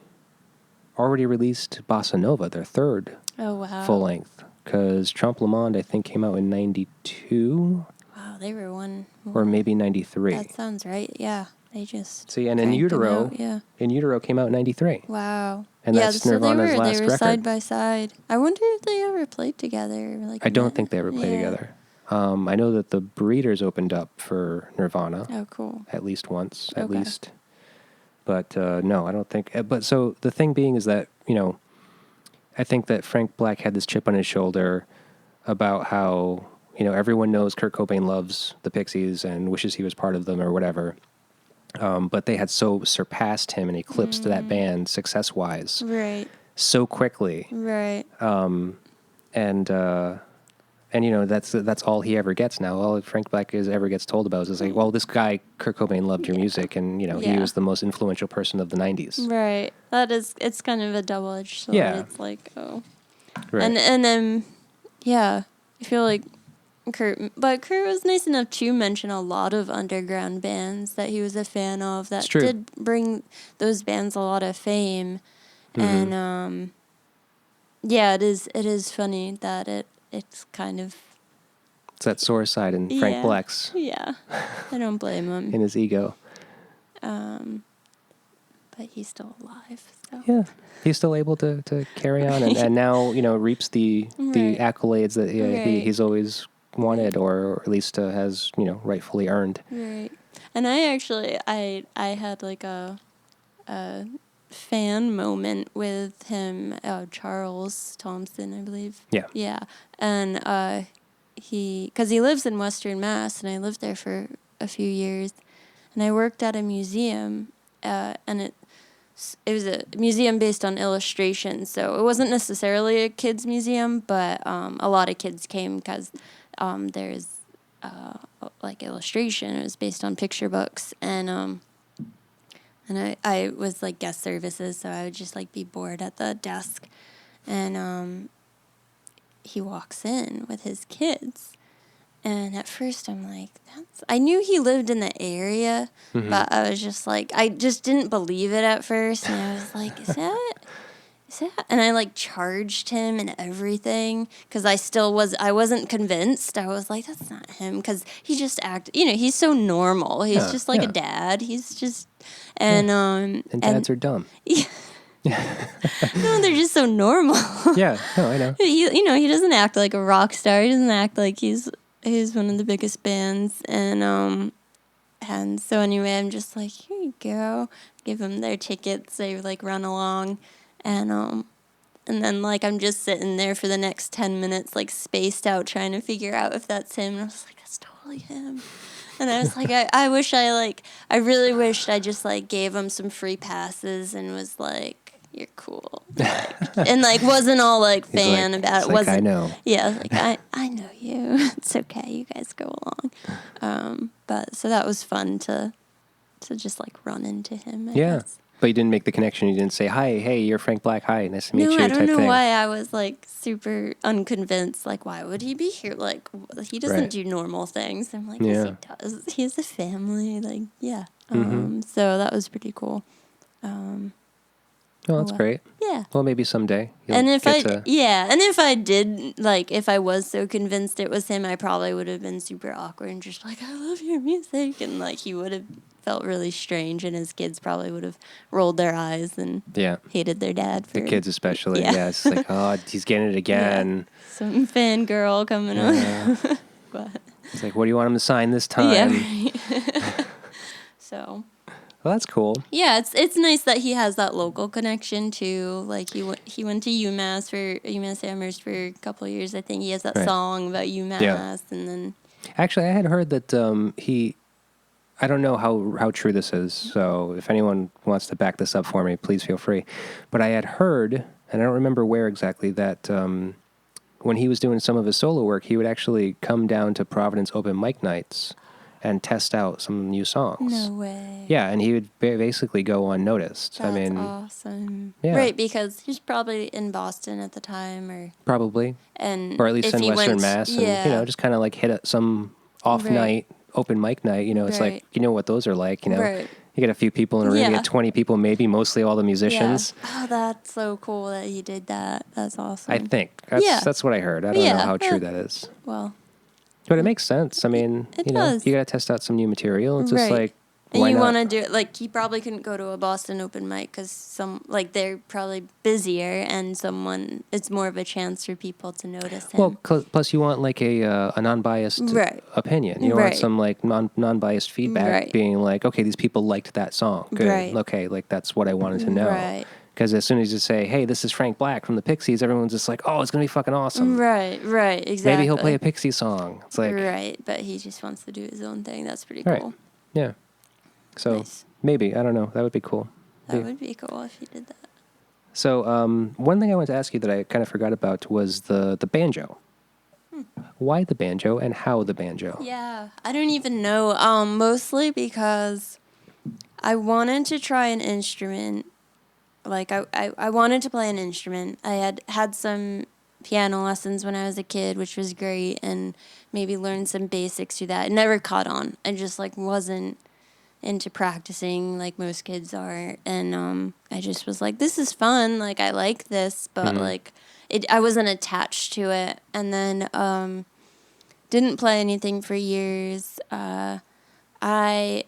already released Bossa Nova, their third full length. Because Trompe Le Monde, I think, came out in '92. Wow, they were one. Or maybe '93. That sounds right. Yeah, they just. See, and In Utero, In Utero came out in '93. Wow. And that's Nirvana's last they were record. side by side. I wonder if they ever played together. Like I don't think they ever played together. I know that the Breeders opened up for Nirvana. Oh, cool. At least once, at least. But no, I don't think. But so the thing being is that, I think that Frank Black had this chip on his shoulder about how, everyone knows Kurt Cobain loves the Pixies and wishes he was part of them or whatever. But they had so surpassed him and eclipsed that band success-wise so quickly. Right. And that's all he ever gets now. All Frank Black ever gets told about is like, well, this guy Kurt Cobain loved your music, and he was the most influential person of the '90s. Right. It's kind of a double-edged sword. Yeah. It's like, oh. Right. And then, I feel like Kurt was nice enough to mention a lot of underground bands that he was a fan of that did bring those bands a lot of fame. And it is funny that it's kind of, it's that sore side in Frank Black's. Yeah. I don't blame him. In his ego. But he's still alive. So. Yeah. He's still able to carry on and now, reaps the accolades that he's always wanted, or at least has, rightfully earned. Right. And I actually, I had like a fan moment with him, Charles Thompson, I believe. Yeah. Yeah. And because he lives in Western Mass, and I lived there for a few years, and I worked at a museum, and it was a museum based on illustration, so it wasn't necessarily a kids museum, but a lot of kids came because there's like illustration. It was based on picture books, and I was like guest services, so I would just like be bored at the desk, and he walks in with his kids. And at first I'm like, I knew he lived in the area, but I was just like, I just didn't believe it at first. And I was like, is that? And I like charged him and everything because I wasn't convinced. I was like, that's not him, because he just acted, he's so normal. He's just like a dad. He's just, and dads are dumb. Yeah. No, they're just so normal. Yeah, no, I know. He doesn't act like a rock star. He doesn't act like he's one of the biggest bands, and so anyway, I'm just like, here you go, give them their tickets. They like run along, and then like I'm just sitting there for the next 10 minutes, like spaced out, trying to figure out if that's him. And I was like, that's totally him. And I was like, I really wished I just like gave him some free passes and was like, you're cool. And like wasn't all like fan about it. Wasn't, I know. Yeah, like I know you. It's okay. You guys go along. But so that was fun to just like run into him. I guess. But you didn't make the connection. You didn't say, hi, hey, you're Frank Black. Hi, nice to meet you. No, I don't know why I was like super unconvinced. Like, why would he be here? Like, he doesn't do normal things. I'm like, yes, he does. He has a family. Like, yeah. So that was pretty cool. Oh, that's great. Yeah. Well, maybe someday. You'll And if get and if I did, like, if I was so convinced it was him, I probably would have been super awkward and just like, I love your music. And, like, he would have felt really strange, and his kids probably would have rolled their eyes and hated their dad for the kids especially. Yeah. Yeah, it's like, oh, he's getting it again. Yeah. Some fangirl coming on. But it's like, what do you want him to sign this time? yeah. Right. So. Well, that's cool. Yeah, it's nice that he has that local connection too. Like he went to UMass Amherst for a couple of years. I think he has that song about UMass, and then. Actually, I had heard that I don't know how true this is. So if anyone wants to back this up for me, please feel free. But I had heard, and I don't remember where exactly, that when he was doing some of his solo work, he would actually come down to Providence open mic nights and test out some new songs. No way. Yeah, and he would basically go unnoticed. That's I mean, awesome. Yeah. Right, because he was probably in Boston at the time, or probably, or at least in Western Mass, and just kind of like hit some off night, open mic night. It's like what those are like. You get a few people in a room, you get 20 people, maybe mostly all the musicians. Yeah. Oh, that's so cool that he did that. That's awesome. I think that's what I heard. I don't know how true that is. Well. But it makes sense. I mean, it does. You got to test out some new material. It's just like, and why you not? want to do it, like, he probably couldn't go to a Boston open mic because they're probably busier, and it's more of a chance for people to notice him. Well, plus you want like a non-biased opinion. You don't want some like non-biased feedback being like, okay, these people liked that song. Good. Right. Okay, like that's what I wanted to know. Right. Because as soon as you say, hey, this is Frank Black from the Pixies, everyone's just like, oh, it's going to be fucking awesome. Right, exactly. Maybe he'll play a Pixie song. It's like... Right, but he just wants to do his own thing. That's pretty cool. Right. Yeah. So maybe, I don't know, that would be cool. That would be cool if he did that. So one thing I wanted to ask you that I kind of forgot about was the banjo. Why the banjo and how the banjo? Yeah, I don't even know. Mostly because I wanted to try an instrument. Like, I wanted to play an instrument. I had some piano lessons when I was a kid, which was great, and maybe learned some basics to that. It never caught on. I just, like, wasn't into practicing like most kids are. And I just was like, this is fun. Like, I like this, but, like, I wasn't attached to it. And then didn't play anything for years. I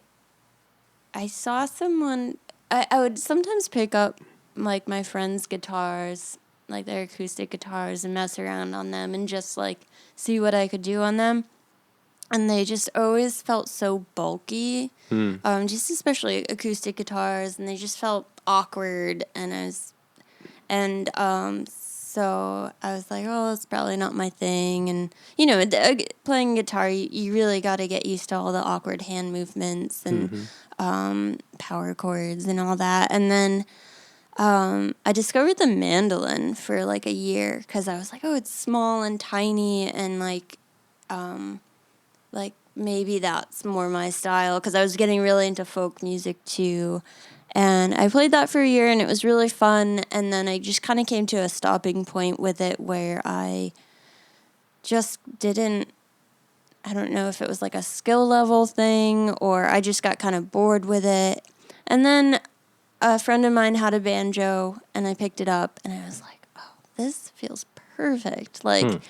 saw someone... I would sometimes pick up, like, my friends' guitars, like their acoustic guitars, and mess around on them and just, like, see what I could do on them. And they just always felt so bulky, just especially acoustic guitars, and they just felt awkward. And so I was like, oh, it's probably not my thing. And, playing guitar, you really got to get used to all the awkward hand movements and power chords and all that. And then I discovered the mandolin for like a year because I was like, oh, it's small and tiny, and like maybe that's more my style, because I was getting really into folk music too. And I played that for a year, and it was really fun. And then I just kind of came to a stopping point with it where I just didn't, I don't know if it was like a skill level thing, or I just got kind of bored with it. And then a friend of mine had a banjo, and I picked it up, and I was like, oh, this feels perfect. Like,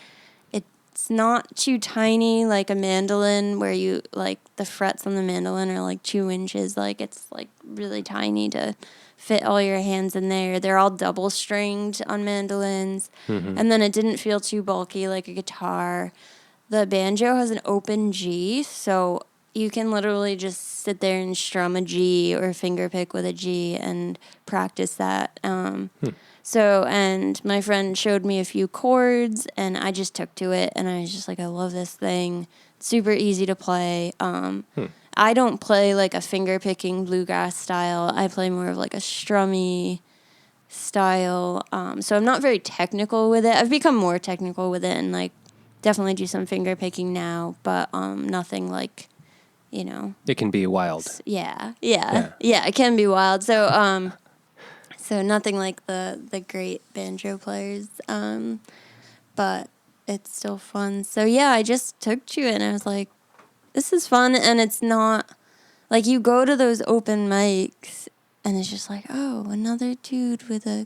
it's not too tiny like a mandolin, where you, like, the frets on the mandolin are like 2 inches. Like, it's like really tiny to fit all your hands in there. They're all double stringed on mandolins. And then it didn't feel too bulky like a guitar. The banjo has an open G, so you can literally just sit there and strum a G or finger pick with a G and practice that. So, and my friend showed me a few chords, and I just took to it, and I was just like, I love this thing. It's super easy to play. I don't play like a finger-picking bluegrass style. I play more of like a strummy style. So I'm not very technical with it. I've become more technical with it, and like definitely do some finger-picking now, but nothing like, It can be wild. Yeah, it can be wild. So, so nothing like the great banjo players, but it's still fun. So yeah, I just took to it, and I was like, this is fun. And it's not like, you go to those open mics and it's just like, oh, another dude with a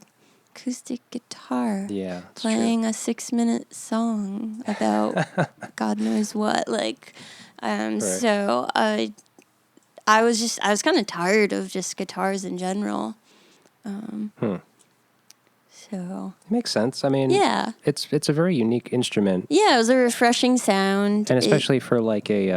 acoustic guitar Yeah, it's playing true. a 6-minute song about God knows what. Like, Right. so I was kind of tired of just guitars in general. So It makes sense. I mean, yeah, it's a very unique instrument, yeah, it was a refreshing sound. and especially for like a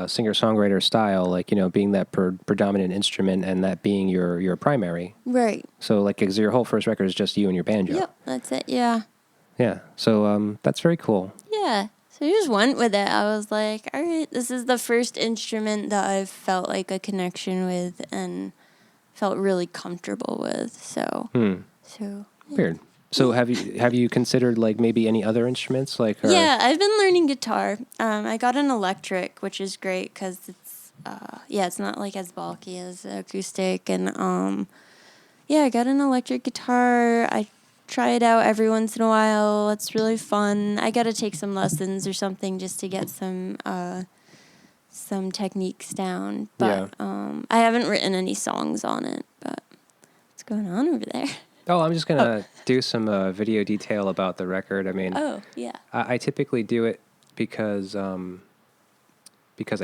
singer-songwriter style, like, you know, being that predominant instrument and that being your primary. Right. So like, 'cause your whole first record is just you and your banjo. Yep, that's it. Yeah. Yeah. So that's very cool. Yeah. So I just went with it. I was like, all right, this is the first instrument that I've felt like a connection with and felt really comfortable with. So, yeah. Weird. So have you considered like maybe any other instruments like? Or... Yeah, I've been learning guitar. I got an electric, which is great because it's not like as bulky as acoustic, and yeah, I got an electric guitar. I try it out every once in a while. It's really fun. I got to take some lessons or something just to get some techniques down. But I haven't written any songs on it. But what's going on over there? Oh, I'm just gonna do some video detail about the record. I mean, Oh yeah. I typically do it because I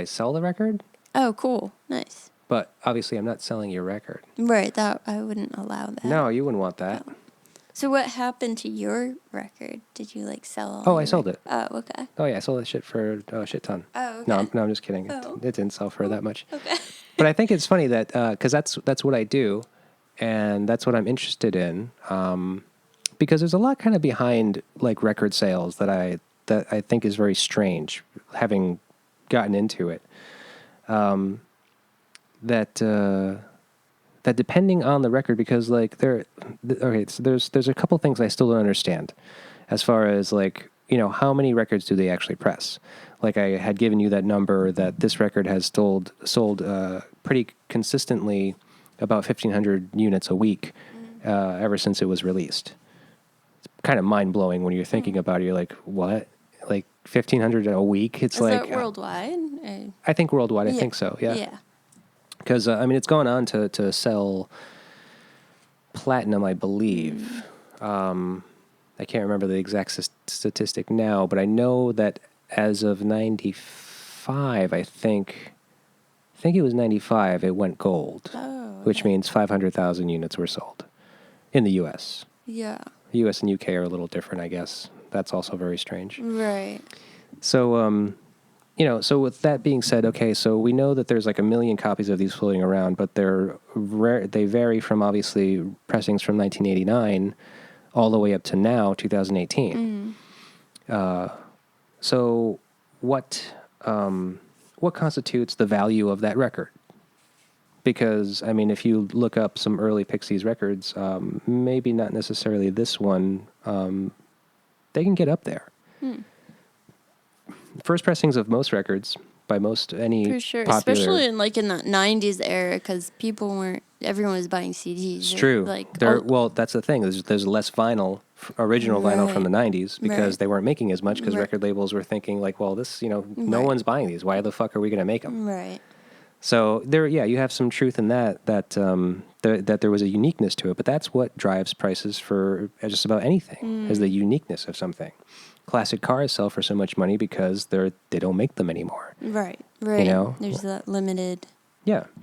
sell the record, Oh, cool. Nice. but obviously I'm not selling your record. Right. That I wouldn't allow that. No, you wouldn't want that. Oh. So what happened to your record? Did you like sell all? Oh, I sold it. Oh, okay. Oh yeah, I sold that shit for a shit ton. Oh, okay. No, I'm just kidding. Oh. It didn't sell for that much. Okay. But I think it's funny that because that's what I do, and that's what I'm interested in. Because there's a lot kind of behind like record sales that I think is very strange, having gotten into it. That depending on the record, because like so there's a couple things I still don't understand, as far as like, you know, how many records do they actually press? Like I had given you that number that this record has sold pretty consistently about 1,500 units a week ever since it was released. It's kind of mind blowing when you're thinking about it. You're like, what? Like 1,500 a week? It's Is like that worldwide? I think worldwide. I Yeah. think so. Yeah. Yeah. Because I mean, it's gone on to sell platinum, I believe. I can't remember the exact statistic now, but I know that as of 95, I think it was 95, it went gold, which means 500,000 units were sold in the U.S. Yeah. U.S. and U.K. are a little different, I guess. That's also very strange. Right. So, you know, so with that being said, okay, so we know that there's like 1 million copies of these floating around, but they vary from obviously pressings from 1989 all the way up to now, 2018. So what constitutes the value of that record? Because, I mean, if you look up some early Pixies records, maybe not necessarily this one, they can get up there. First pressings of most records by any For sure, popular... especially in the 90s era, because everyone was buying CDs. It's true. Well, that's the thing. There's less original vinyl from the 90s because they weren't making as much because record labels were thinking like, well, this, you know, no one's buying these. Why the fuck are we going to make them? Right. So you have some truth in that there was a uniqueness to it, but that's what drives prices for just about anything, is the uniqueness of something. Classic cars sell for so much money because they don't make them anymore. Right. You know? There's that limited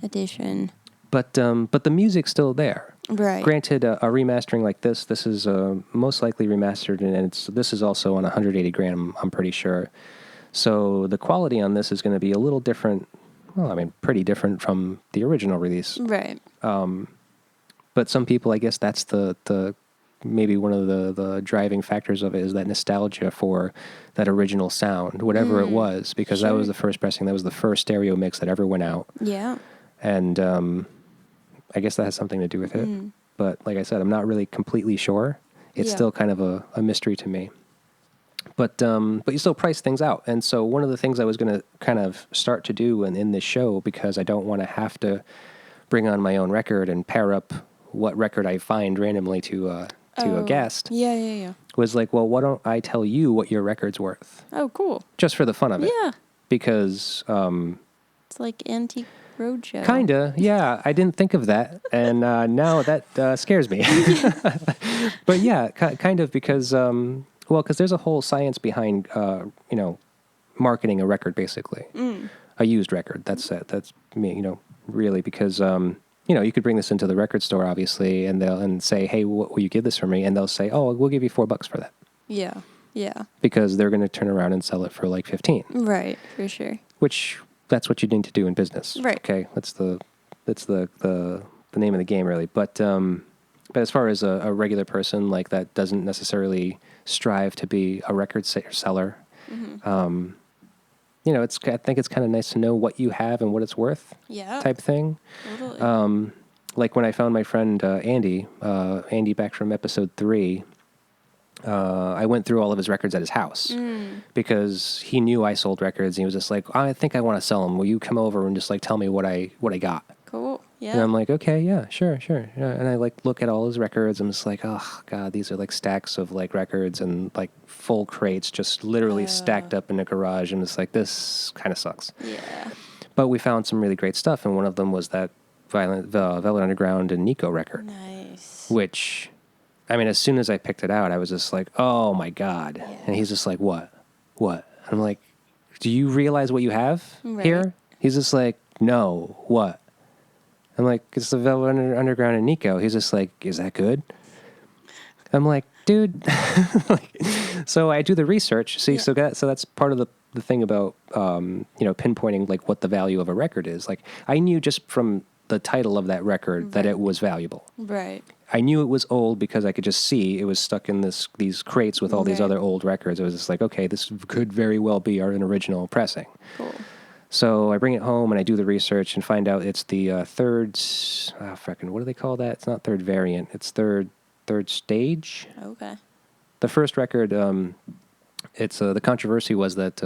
edition. But the music's still there. Right. Granted, a remastering like this is most likely remastered, and this is also on 180 gram, I'm pretty sure. So the quality on this is going to be a little different. Well, I mean, pretty different from the original release. Right. But some people, I guess that's the maybe one of the driving factors of it is that nostalgia for that original sound, whatever it was, because that was the first pressing, that was the first stereo mix that ever went out. Yeah. And I guess that has something to do with it. But like I said, I'm not really completely sure. It's still kind of a mystery to me. But you still price things out. And so one of the things I was going to kind of start to do in this show, because I don't want to have to bring on my own record and pair up what record I find randomly to a guest. Yeah. Was like, well, why don't I tell you what your record's worth? Oh, cool. Just for the fun of it. Yeah. Because... it's like antique Roadshow. Kinda, yeah. I didn't think of that, and now that scares me. But yeah, kind of because, because there's a whole science behind, marketing a record, basically, a used record. That's it. That's me, really, because you could bring this into the record store, obviously, and they'll say, hey, what will you give this for me? And they'll say, oh, we'll give you $4 for that. Yeah. Yeah. Because they're going to turn around and sell it for like 15. Right, for sure. Which that's what you need to do in business. Right. Okay, that's the name of the game, really. But as far as a regular person like that doesn't necessarily strive to be a record seller, I think it's kind of nice to know what you have and what it's worth. Yeah. Type thing. Totally. Like when I found my friend Andy back from episode 3. I went through all of his records at his house because he knew I sold records. And he was just like, I think I want to sell them. Will you come over and just like tell me what I got? Cool. Yeah. And I'm like, okay, yeah, sure. Yeah. And I like look at all his records. I'm just like, oh God, these are like stacks of like records and like full crates just literally stacked up in a garage. I'm just like, this kind of sucks. Yeah. But we found some really great stuff. And one of them was that Velvet Underground and Nico record. Nice. Which... I mean, as soon as I picked it out, I was just like, oh, my God. Yeah. And he's just like, what? I'm like, do you realize what you have here? He's just like, no, what? I'm like, it's the Velvet Underground and Nico. He's just like, is that good? I'm like, dude. So I do the research. See, so that's part of the thing about, pinpointing like what the value of a record is. Like I knew just from the title of that record that it was valuable. Right. I knew it was old because I could just see it was stuck in these crates with all these other old records. I was just like, okay, this could very well be an original pressing. Cool. So I bring it home and I do the research and find out it's the third, what do they call that? It's not third variant. It's third stage. Okay. The first record, it's the controversy was that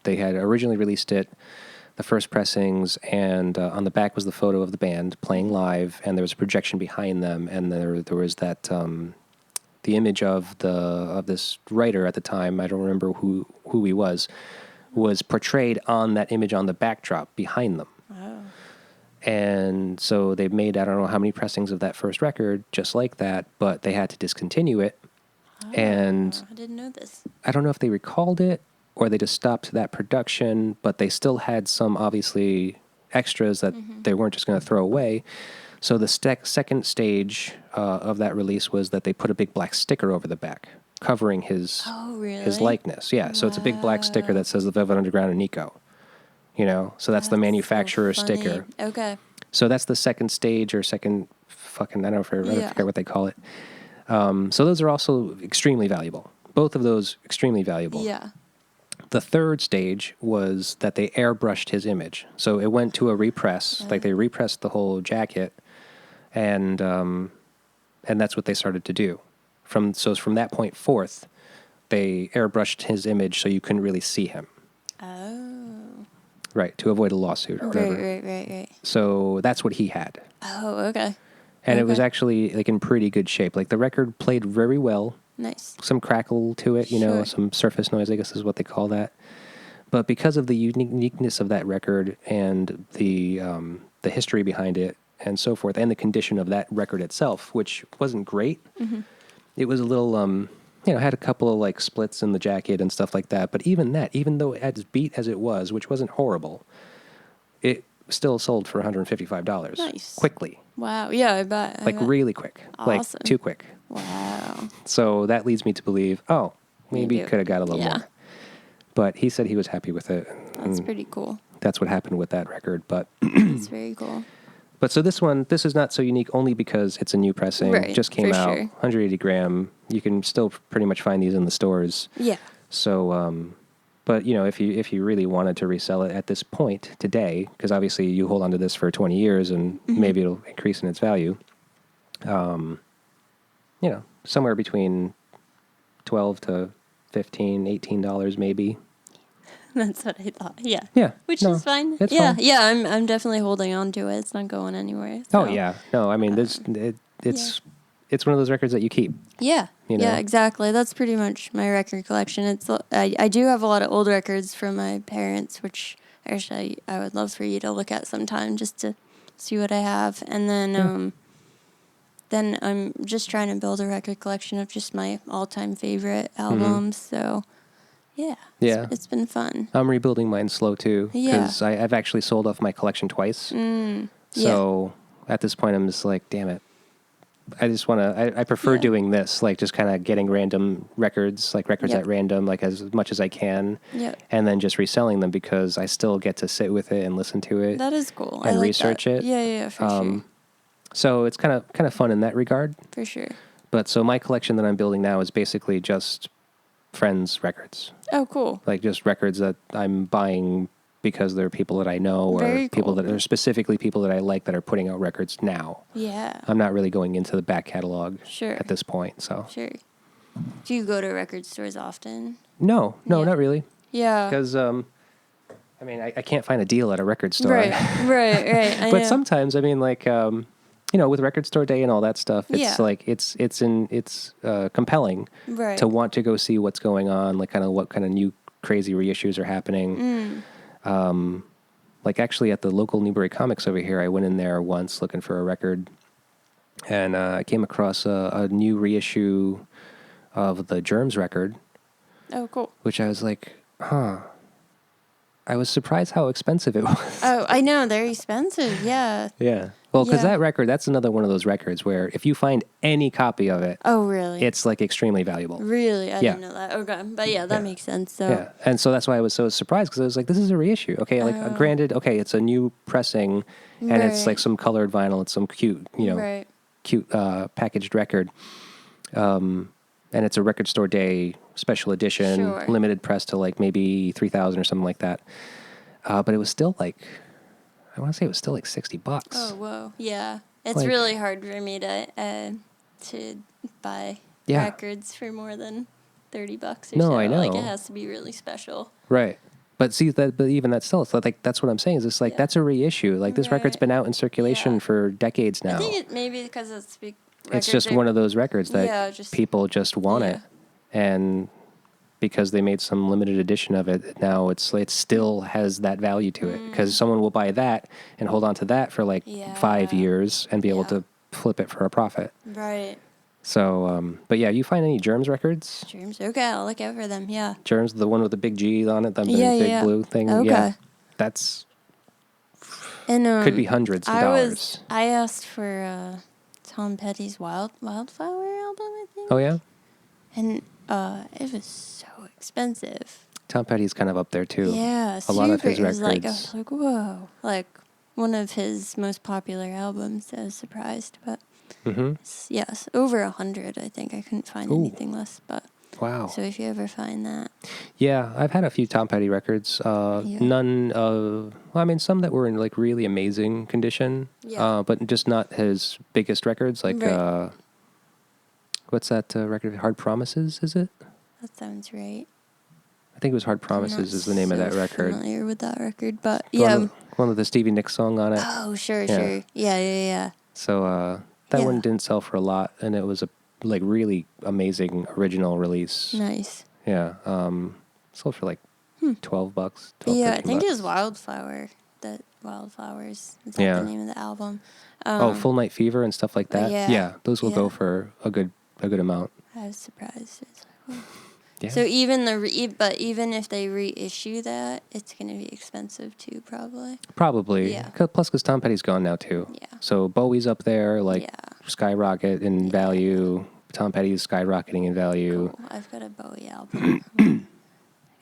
they had originally released it, the first pressings, and on the back was the photo of the band playing live, and there was a projection behind them, and there was that the image of this writer at the time. I don't remember who he was portrayed on that image on the backdrop behind them. Wow. And so they made I don't know how many pressings of that first record just like that, but they had to discontinue it. And I didn't know this. I don't know if they recalled it or they just stopped that production, but they still had some, obviously, extras that they weren't just going to throw away. So the second stage of that release was that they put a big black sticker over the back, covering his likeness. Yeah, so it's a big black sticker that says the Velvet Underground and Nico. So that's the manufacturer sticker. Okay. So that's the second stage or second I don't forget what they call it. So those are also extremely valuable. Both of those extremely valuable. Yeah. The third stage was that they airbrushed his image. So it went to a repress, like they repressed the whole jacket, and that's what they started to do. From that point forth, they airbrushed his image so you couldn't really see him. Oh. Right, to avoid a lawsuit or whatever. Right. So that's what he had. Oh, okay. And it was actually like in pretty good shape. Like the record played very well. Nice. Some crackle to it, some surface noise, I guess is what they call that. But because of the uniqueness of that record and the history behind it and so forth, and the condition of that record itself, which wasn't great, it was a little, had a couple of like splits in the jacket and stuff like that. But even though as beat as it was, which wasn't horrible, it still sold for $155. Nice. Quickly. Wow. Yeah, I bet. Really quick. Awesome. Like too quick. Wow. So that leads me to believe, maybe could have got a little more. But he said he was happy with it. That's pretty cool. That's what happened with that record. But It's very cool. But so this is not so unique only because it's a new pressing. Right, Just came for out, sure. 180 gram. You can still pretty much find these in the stores. Yeah. So, but if you really wanted to resell it at this point today, because obviously you hold on to this for 20 years and maybe it'll increase in its value. Somewhere between $12 to $15, $18 maybe. That's what I thought. Yeah. Yeah. Which is fine. It's fine. Yeah. I'm definitely holding on to it. It's not going anywhere. Oh so. yeah. No, I mean it's one of those records that you keep. Yeah. Yeah, exactly. That's pretty much my record collection. I do have a lot of old records from my parents, which Actually, I would love for you to look at sometime just to see what I have. And then I'm just trying to build a record collection of just my all-time favorite albums. So, yeah. It's been fun. I'm rebuilding mine slow, too. Yeah. Because I've actually sold off my collection twice. So at this point, I'm just like, damn it. I just want to, I prefer doing this, like just kind of getting random records, like records at random, like as much as I can. And then just reselling them because I still get to sit with it and listen to it. That is cool. And I like research that. it. Yeah, for sure. So it's kind of fun in that regard. For sure. But so my collection that I'm building now is basically just friends' records. Oh, cool. Like just records that I'm buying because they're people that I know or people that are specifically people that I like that are putting out records now. Yeah. I'm not really going into the back catalog Sure. at this point. So Sure. Do you go to record stores often? No, not really. Yeah. Because I mean, I can't find a deal at a record store. Right. But sometimes, I mean, like with record store day and all that stuff, it's like it's compelling to want to go see what's going on, like what kind of new crazy reissues are happening. Like actually at the local Newbury Comics over here, I went in there once looking for a record, and I came across a new reissue of the Germs record. Oh, cool. Which I was like, I was surprised how expensive it was. Oh, I know. They're expensive. Yeah. Yeah. Well, because that record, that's another one of those records where if you find any copy of it, oh, really? It's like extremely valuable. Really? I didn't know that. Okay. But that makes sense. So. Yeah. And so that's why I was so surprised because I was like, this is a reissue. Okay. Like granted, okay, it's a new pressing and it's like some colored vinyl. It's some cute, cute packaged record. And it's a record store day special edition, limited press to like maybe 3,000 or something like that. But it was still like, I want to say it was still like $60. Oh, whoa. Yeah. It's really hard for me to buy records for more than $30 or so. No, I know. Like, it has to be really special. Right. But see, but even that still, it's like, that's what I'm saying is it's like, that's a reissue. Like this record's been out in circulation for decades now. I think it maybe because it's just one of those records that people just want it. And because they made some limited edition of it, now it still has that value to it. Because someone will buy that and hold on to that for like 5 years and be able to flip it for a profit. Right. So, but yeah, you find any Germs records? Germs, okay, I'll look out for them, yeah. Germs, the one with the big G on it, the big blue thing? Okay. Yeah, that's, could be hundreds of dollars. I asked for Tom Petty's Wildflower album, I think. Oh, yeah? And it was so expensive. Tom Petty's kind of up there, too. Yeah, a lot of his records. I was like, whoa. Like, one of his most popular albums. I was surprised, but... Yes, over 100, I think. I couldn't find anything less, but... Wow. So if you ever find that... Yeah, I've had a few Tom Petty records. None of... Well, I mean, some that were in, like, really amazing condition, but just not his biggest records. Like, what's that record? Hard Promises, is it? That sounds right. I think it was Hard Promises is the name of that record. I'm not familiar with that record, but One with the Stevie Nicks song on it. Oh, sure. Yeah. So, that one didn't sell for a lot, and it was a really amazing original release. Nice. Yeah. Sold for like $12. Yeah, I think it was Wildflower. That Wildflowers is the name of the album. Full Night Fever and stuff like that. Yeah, those will go for a good amount. I was surprised. It's like, oh. Yeah. So even even if they reissue that, it's going to be expensive too, probably. Probably. Yeah. Plus, because Tom Petty's gone now too. Yeah. So Bowie's up there, skyrocket in value. Tom Petty's skyrocketing in value. Cool. I've got a Bowie album. I've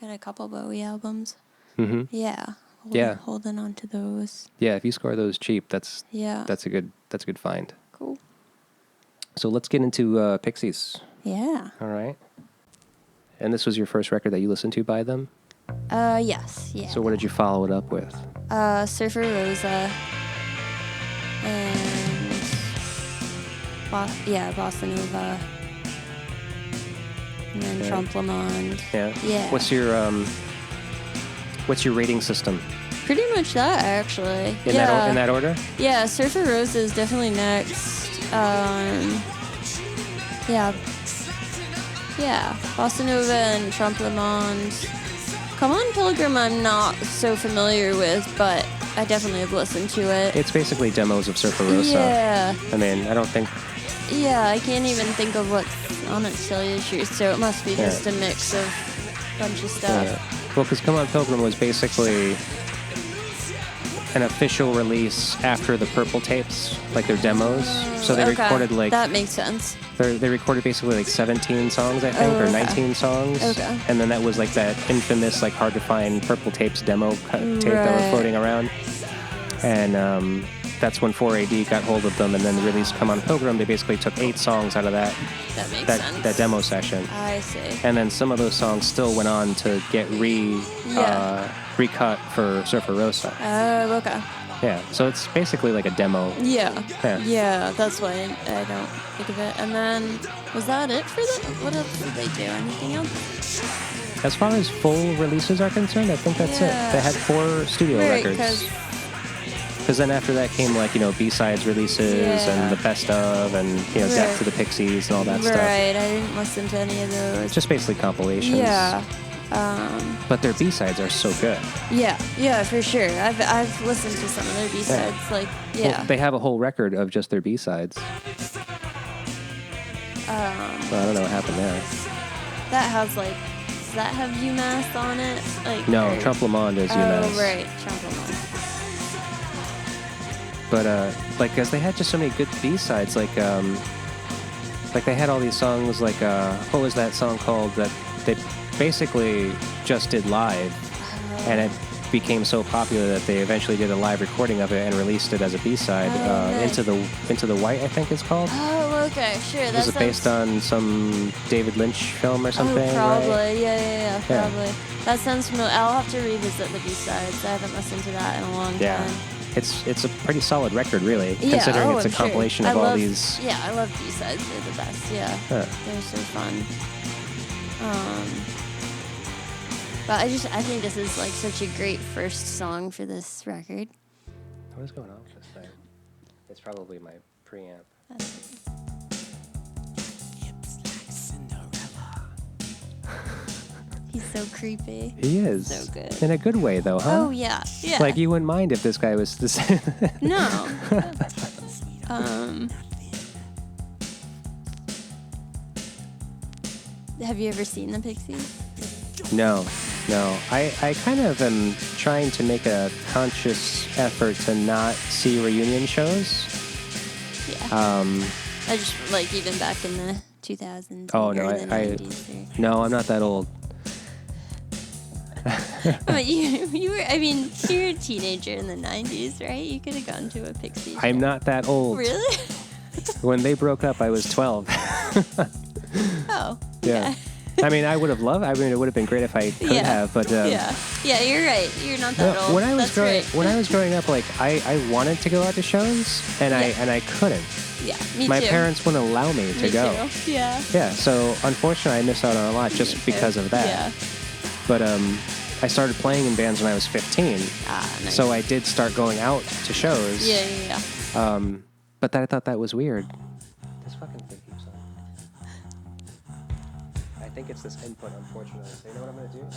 got a couple Bowie albums. Mm-hmm. Yeah. Holding on to those. Yeah, if you score those cheap, that's a good find. Cool. So let's get into Pixies. Yeah. All right. And this was your first record that you listened to by them? Yes. Yeah. So what did you follow it up with? Surfer Rosa. And... Bossa Nova. And then Trompe Le Monde. Yeah. What's your rating system? Pretty much that, actually. In that order? Yeah, Surfer Rosa is definitely next. Yeah, Bossa Nova and Trompe Le Monde Come On Pilgrim I'm not so familiar with, but I definitely have listened to it. It's basically demos of Surfer Rosa. Yeah. I mean, I don't think... Yeah, I can't even think of what's on it, to tell you the truth, so it must be just a mix of a bunch of stuff. Well, because Come On Pilgrim was basically an official release after the Purple tapes, like their demos. So they recorded like... That makes sense. They recorded basically like 17 songs, I think, or 19 songs. Okay. And then that was like that infamous, like hard to find Purple Tapes demo tape that was floating around. And that's when 4AD got hold of them and then released Come On Pilgrim. They basically took 8 songs out of that sense. That demo session. I see. And then some of those songs still went on to get recut for Surfer Rosa. Oh, okay. Yeah, so it's basically like a demo. Yeah, that's why I don't think of it. And then, was that it for them? What else did they do? Anything else? As far as full releases are concerned, I think that's it. They had 4 studio records. Because then after that came like, B-sides releases and the best of and, Death to the Pixies and all that stuff. Right, I didn't listen to any of those. Just basically compilations. Yeah. But their B-sides are so good. Yeah, for sure. I've listened to some of their B-sides. Well, they have a whole record of just their B-sides. I don't know what happened there. That has does that have UMass on it? No, Trompe Le Monde is UMass. Oh, right, Trompe Le Monde. But, because they had just so many good B-sides, like they had all these songs, what was that song called that they basically just did live, and it became so popular that they eventually did a live recording of it and released it as a B-side. Nice. Into the White, I think it's called. Oh, okay, sure. Is it based on some David Lynch film or something? Oh, probably. Right? Yeah, probably. That sounds familiar. I'll have to revisit the B-sides. I haven't listened to that in a long time. It's a pretty solid record, really, considering it's a compilation of all these... Yeah, I love B-sides. They're the best, They're so fun. But I think this is such a great first song for this record. What is going on with this thing? It's probably my preamp. Hips like Cinderella. He's so creepy. He is. So good. In a good way, though, huh? Oh, yeah. Like, you wouldn't mind if this guy was the same. No. Have you ever seen the Pixies? No. I kind of am trying to make a conscious effort to not see reunion shows. Yeah. I just, even back in the 2000s. Oh, no, the 90s, no, I'm not that old. But you were a teenager in the 90s, right? You could have gone to a Pixies show. I'm not that old. Really? When they broke up, I was 12. Oh, yeah. Okay. I would have loved. It would have been great if I could have. But yeah, you're right. You're not that old. When I was growing up, I wanted to go out to shows, and I couldn't. Yeah, me My too. parents wouldn't allow me to go. Too. Yeah. Yeah. So unfortunately, I missed out on a lot just because of that. Yeah. But I started playing in bands when I was 15. Nice. So I did start going out to shows. Yeah. But I thought that was weird. This fucking thing keeps on. I think it's this input, unfortunately. So you know what I'm going to do? I'm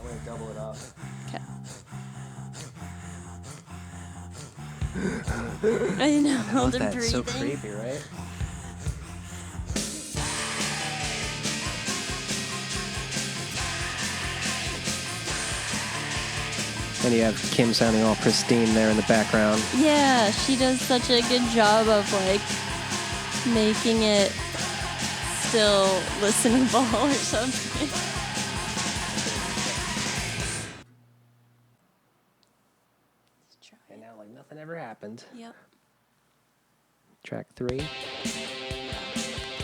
going to double it up. Okay. I know. All the That's breathing. so creepy, right? And you have Kim sounding all pristine there in the background. Yeah, she does such a good job of making it still listenable or something. And now nothing ever happened. Yep. Track 3.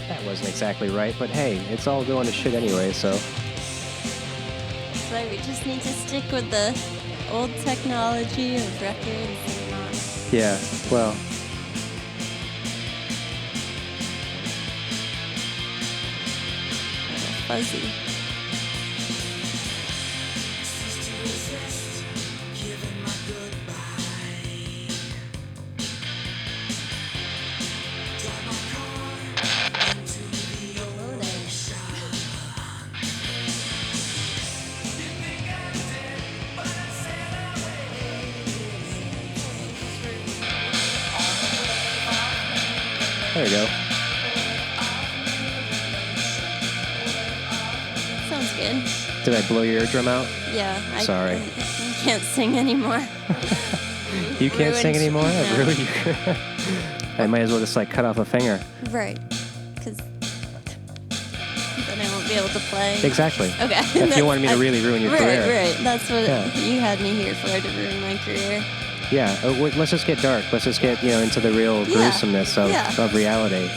That wasn't exactly right, but hey, it's all going to shit anyway, so. So we just need to stick with the old technology of records and not. Yeah, well. Fuzzy. There you go. Sounds good. Did I blow your eardrum out? Yeah. Sorry. I can't sing anymore. You can't sing anymore? I've ruined your career. I might as well just like cut off a finger. Right. Because then I won't be able to play. Exactly. Okay. If you wanted me to really ruin your career. Right. That's what you had me here for, to ruin my career. Yeah. Let's just get dark. Let's just get, into the real gruesomeness of reality.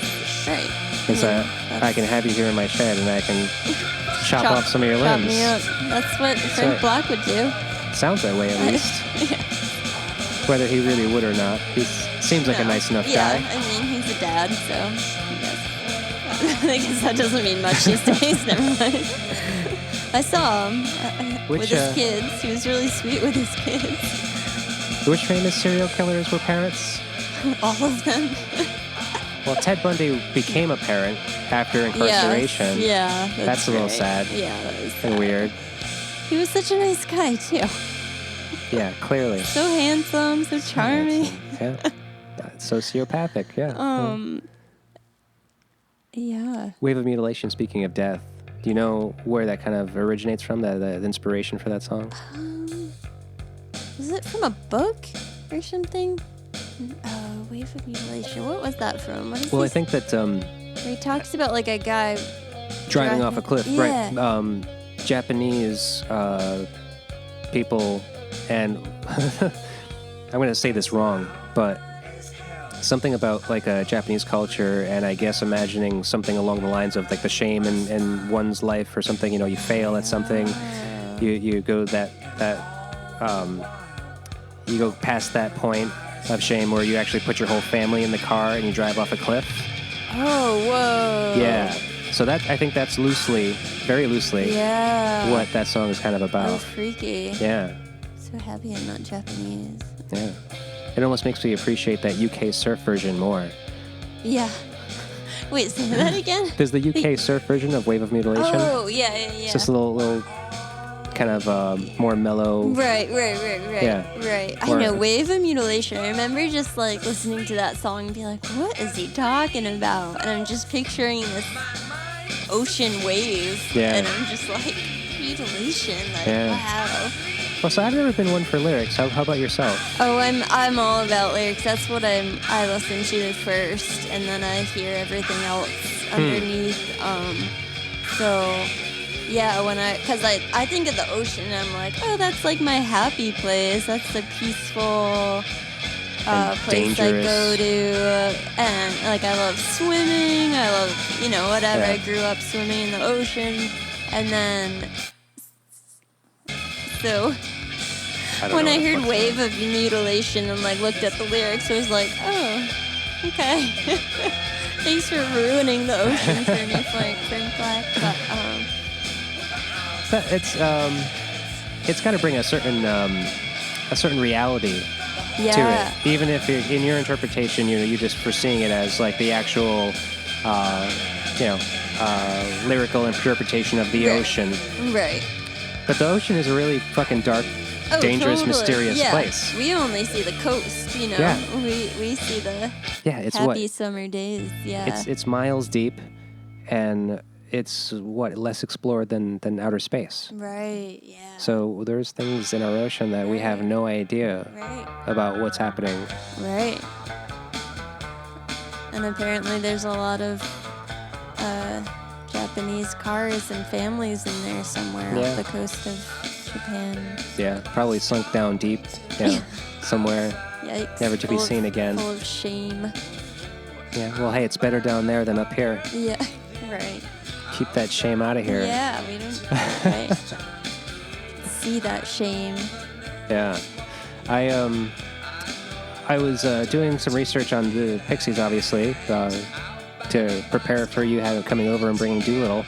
Right. Because I can have you here in my shed and I can chop off some of your limbs. Me up. That's what Frank Black would do. Sounds that way, at least. Yeah. Whether he really would or not. He seems like a nice enough guy. Yeah, I mean, he's a dad, so I guess that doesn't mean much these days. Never mind. I saw him with his kids. He was really sweet with his kids. Which famous serial killers were parents? All of them. Well, Ted Bundy became a parent after incarceration. Yes, yeah. That's a little sad. Yeah, that is sad. And weird. He was such a nice guy, too. Yeah, clearly. So handsome, so charming. Yeah. Sociopathic, yeah. Yeah. Wave of Mutilation, speaking of death, do you know where that kind of originates from, the inspiration for that song? Was it from a book or something? Wave of Mutilation. What was that from? What is I think that... he talks about like a guy... Driving off a cliff, yeah. right. Japanese people, and I'm going to say this wrong, but something about like a Japanese culture, and I guess imagining something along the lines of like the shame in one's life or something. You fail at something, you go you go past that point of shame where you actually put your whole family in the car and you drive off a cliff. Oh, whoa. Yeah. So I think that's very loosely, what that song is kind of about. Oh, freaky. Yeah. So happy I'm not Japanese. Yeah. It almost makes me appreciate that UK surf version more. Yeah. Wait, say that again? There's the UK surf version of Wave of Mutilation. Oh, yeah. It's just a little kind of more mellow. Right. Yeah. Right. I know, Wave of Mutilation. I remember just like listening to that song and be like, what is he talking about? And I'm just picturing this ocean wave. Yeah. And I'm just like, mutilation. Like, wow. Well, so I've never been one for lyrics. How about yourself? Oh, I'm all about lyrics. That's what I listen to first, and then I hear everything else underneath. So yeah, because I think of the ocean, and I'm like, oh, that's like my happy place. That's the peaceful place dangerous. I go to, and like I love swimming. I love whatever. Yeah. I grew up swimming in the ocean, and then. So when I heard Wave of Mutilation and like looked at the lyrics, I was like, oh, okay. Thanks for ruining the ocean for me, Frank Black. But it's got to bring a certain reality to it. Even if in your interpretation, you're just foreseeing it as like the actual, lyrical interpretation of the ocean. Right. But the ocean is a really fucking dark, dangerous, totally. mysterious place. We only see the coast, Yeah. We see the it's happy summer days. Yeah. It's miles deep, and it's less explored than outer space. Right. Yeah. So there's things in our ocean that we have no idea about what's happening. Right. And apparently there's a lot of Japanese cars and families in there somewhere off the coast of Japan. Yeah, probably sunk down deep, somewhere. Yikes. Never to be seen again. Full of shame. Yeah, well, hey, it's better down there than up here. Yeah, right. Keep that shame out of here. Yeah, we don't right? see that shame. Yeah. I was doing some research on the Pixies, obviously, to prepare for you coming over and bringing Doolittle.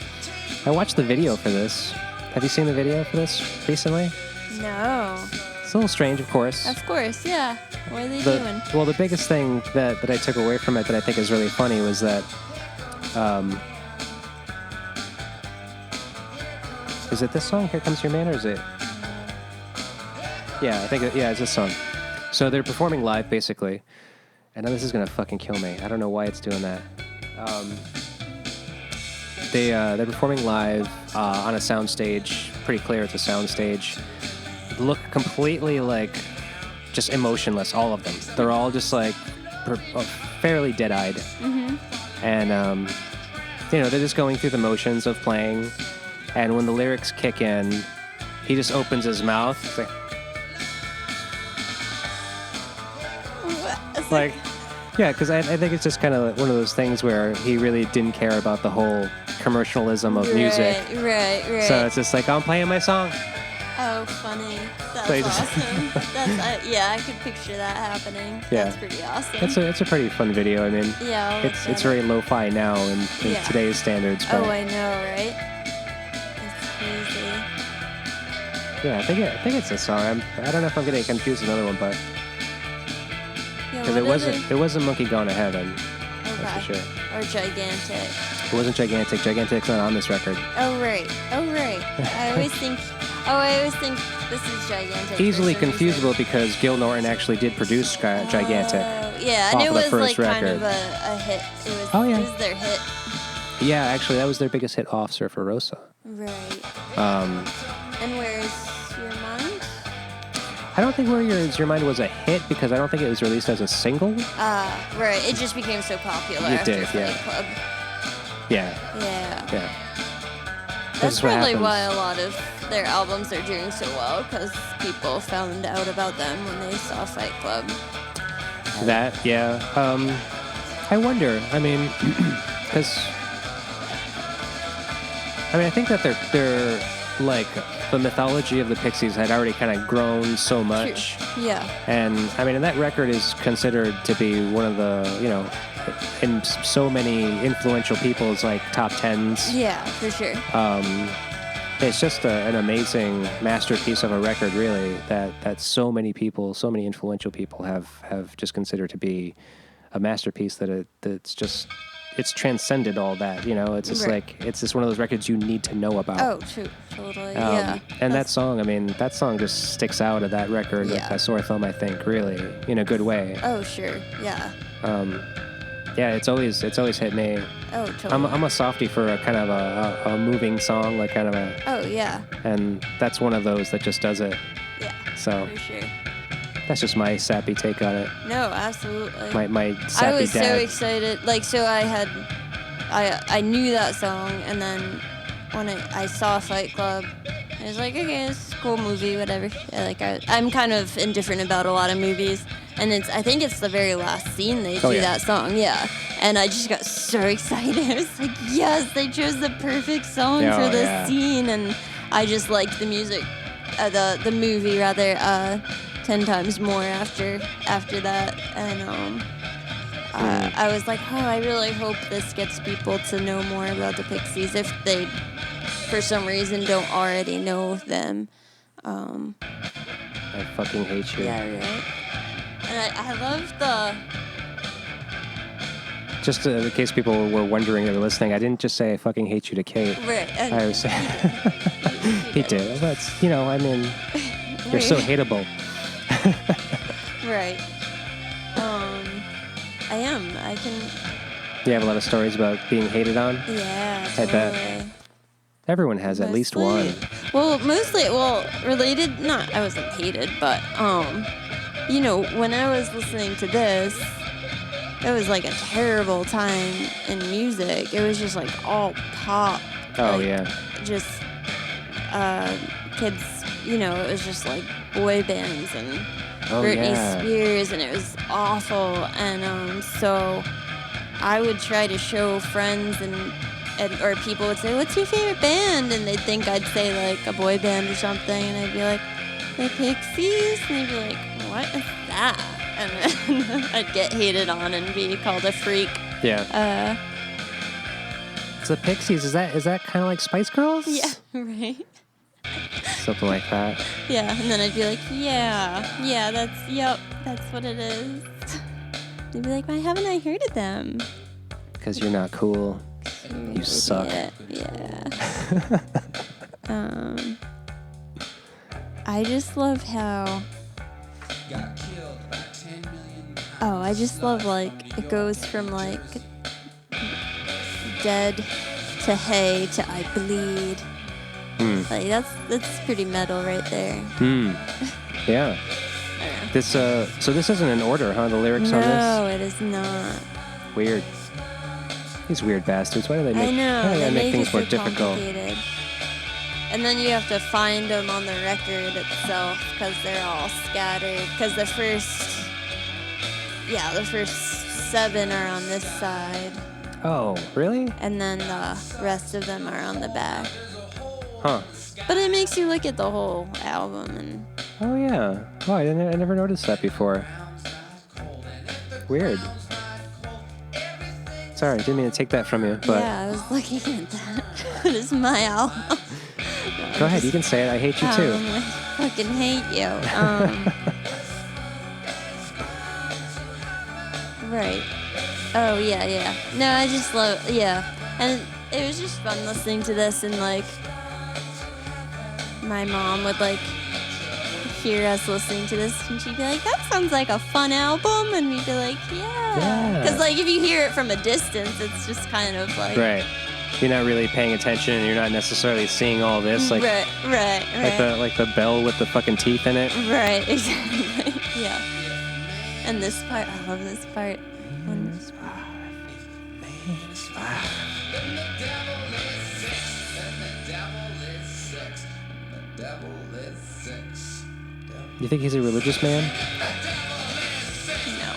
I watched the video for this. Have you seen the video for this recently? No. It's a little strange, of course. Of course, yeah. What are they doing? Well, the biggest thing that I took away from it that I think is really funny was that... is it this song, Here Comes Your Man, or is it... Yeah, I think it's this song. So they're performing live, basically, and this is gonna fucking kill me. I don't know why it's doing that. They're performing live on a soundstage. Pretty clear it's a soundstage. Look completely like just emotionless. All of them. They're all just like fairly dead-eyed. Mm-hmm. And they're just going through the motions of playing. And when the lyrics kick in, he just opens his mouth. Like, yeah, because I think it's just kind of one of those things where he really didn't care about the whole commercialism of music. Right. So it's just like, I'm playing my song. Oh, funny. That's So awesome. I could picture that happening. Yeah. That's pretty awesome. It's a pretty fun video. I mean, yeah, it's very lo-fi now in today's standards. But oh, I know, right? It's crazy. Yeah, I think it's a song. I don't know if I'm getting confused with another one, but because it wasn't Monkey Gone to Heaven. Okay. That's for sure. Or Gigantic. It wasn't Gigantic. Gigantic's not on this record. Oh right. I always think this is Gigantic. Easily confusable because Gil Norton actually did produce Gigantic. Yeah, and it was like record. kind of a hit. It was their hit. Yeah, actually, that was their biggest hit off Surfer Rosa. Right. And Where's Your Mind? I don't think Where's Your Mind was a hit because I don't think it was released as a single. Right. It just became so popular after Fight Club. Yeah. That's probably why a lot of their albums are doing so well, because people found out about them when they saw Fight Club. I wonder. I mean, because I think that they're like the mythology of the Pixies had already kind of grown so much. True. Yeah. And I mean, and that record is considered to be one of the, in so many influential people's like top 10s. Yeah, for sure. It's just an amazing masterpiece of a record, really, that so many people, so many influential people have just considered to be a masterpiece it's transcended all that, It's just like, it's just one of those records you need to know about. Oh, totally, yeah. And that song just sticks out of that record with a sore thumb, I think, really, in a good way. Oh, sure, yeah. Yeah, it's always hit me. Oh, totally. I'm a softie for a kind of a moving song, like kind of a... Oh, yeah. And that's one of those that just does it. Yeah, so for sure. That's just my sappy take on it. No, absolutely. My sappy I was dad. so excited. Like, so I knew that song, and then when I saw Fight Club, I was like, okay, it's a cool movie, whatever. I'm kind of indifferent about a lot of movies, and I think it's the very last scene they do that song, yeah. And I just got so excited. I was like, yes, they chose the perfect song for this scene, and I just liked the music, the movie rather, 10 times more after that, and I was like, I really hope this gets people to know more about the Pixies if they, for some reason, don't already know them. I fucking hate you. Yeah, right. And I love the... Just in case people were wondering or listening, I didn't just say I fucking hate you to Kate. Right. I was saying... He did. That's, you're so hateable. Right. I am. I can... You have a lot of stories about being hated on? Yeah, totally. I bet. Everyone has at least one. Well, related, I wasn't hated, but, when I was listening to this, it was like a terrible time in music. It was just like all pop. Oh, like, yeah. Just, kids, it was just like boy bands and Britney Spears, and it was awful. And so I would try to show friends or people would say, what's your favorite band? And they'd think I'd say like a boy band or something, and I'd be like, the Pixies? And they'd be like, what is that? And then I'd get hated on and be called a freak. Yeah. So the Pixies, is that kind of like Spice Girls? Yeah, right. Something like that. Yeah, and then I'd be like, that's what it is. They'd be like, why haven't I heard of them? Because you're not cool. You suck. Yeah. I just love how Oh, I just love, like, it goes from, like, dead to hey to I bleed. Like, that's pretty metal right there. Yeah. This so this isn't in order, huh? The lyrics on this? No, it is not. Weird. These weird bastards. Why do they make? I know. Why do They make things it more so difficult? complicated. And then you have to find them on the record itself because they're all scattered. Because the first 7 are on this side. Oh, really? And then the rest of them are on the back. Huh. But it makes you look at the whole album and... Oh, yeah. Oh, I never noticed that before. Weird. Sorry, didn't mean to take that from you, but... Yeah, I was looking at that. It is my album. Go ahead, you can say it. I hate you, too. I fucking hate you. Right. Oh, yeah. No, I just love... Yeah. And it was just fun listening to this, and, like... My mom would, like... hear us listening to this, and she'd be like, that sounds like a fun album, and we'd be like, yeah. Because, like, if you hear it from a distance, it's just kind of like... Right. You're not really paying attention, and you're not necessarily seeing all this, like... Right. Like the bell with the fucking teeth in it. Right, exactly. Yeah. And this part, I love this part. You think he's a religious man? No.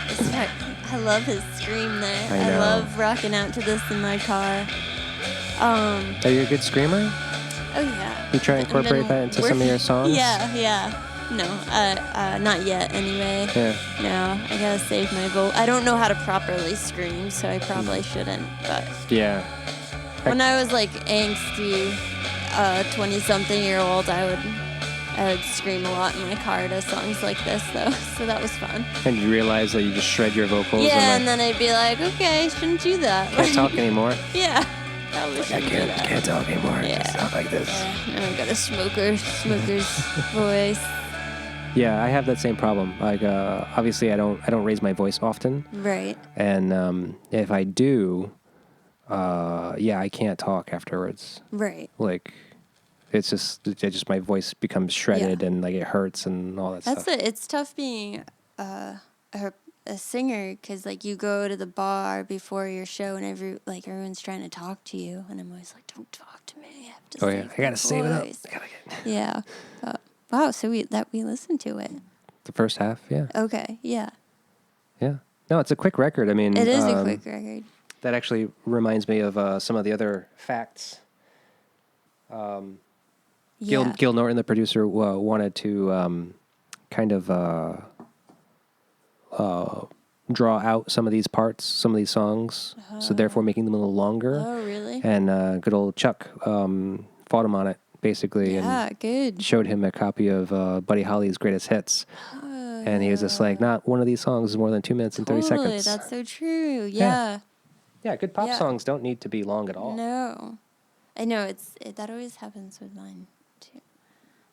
This part, I love his scream there. I know. I love rocking out to this in my car. Are you a good screamer? Oh, yeah. You try and incorporate that into some of your songs? Yeah. No, not yet anyway. Yeah. No, I gotta save my vote. I don't know how to properly scream, so I probably shouldn't, but... Yeah. When I was, like, angsty 20-something-year-old, I would scream a lot in my car to songs like this, though, so that was fun. And you realize that you just shred your vocals? Yeah, and then I'd be like, okay, shouldn't do that. can't talk anymore? Yeah. Probably shouldn't do that. Can't talk anymore. Yeah. Stuff like this. Now I've got a smoker's voice. Yeah, I have that same problem. Like, obviously, I don't raise my voice often. Right. And if I do, I can't talk afterwards. Right. Like, it's just my voice becomes shredded and like it hurts and all that stuff. It's tough being a singer because like you go to the bar before your show and everyone's trying to talk to you, and I'm always like, don't talk to me. I have to. I gotta save it up. Yeah. Wow. So we listened to it. The first half, yeah. Okay. Yeah. Yeah. No, it's a quick record. I mean, it is a quick record. That actually reminds me of some of the other facts. Gil Norton, the producer, wanted to kind of draw out some of these parts, some of these songs, so therefore making them a little longer. Oh, really? And good old Chuck fought him on it, basically, and good. showed him a copy of Buddy Holly's Greatest Hits. And he was just like, not one of these songs is more than 2 minutes and 30 seconds. That's so true. Yeah. Yeah, good pop songs don't need to be long at all. No. I know, that always happens with mine, too.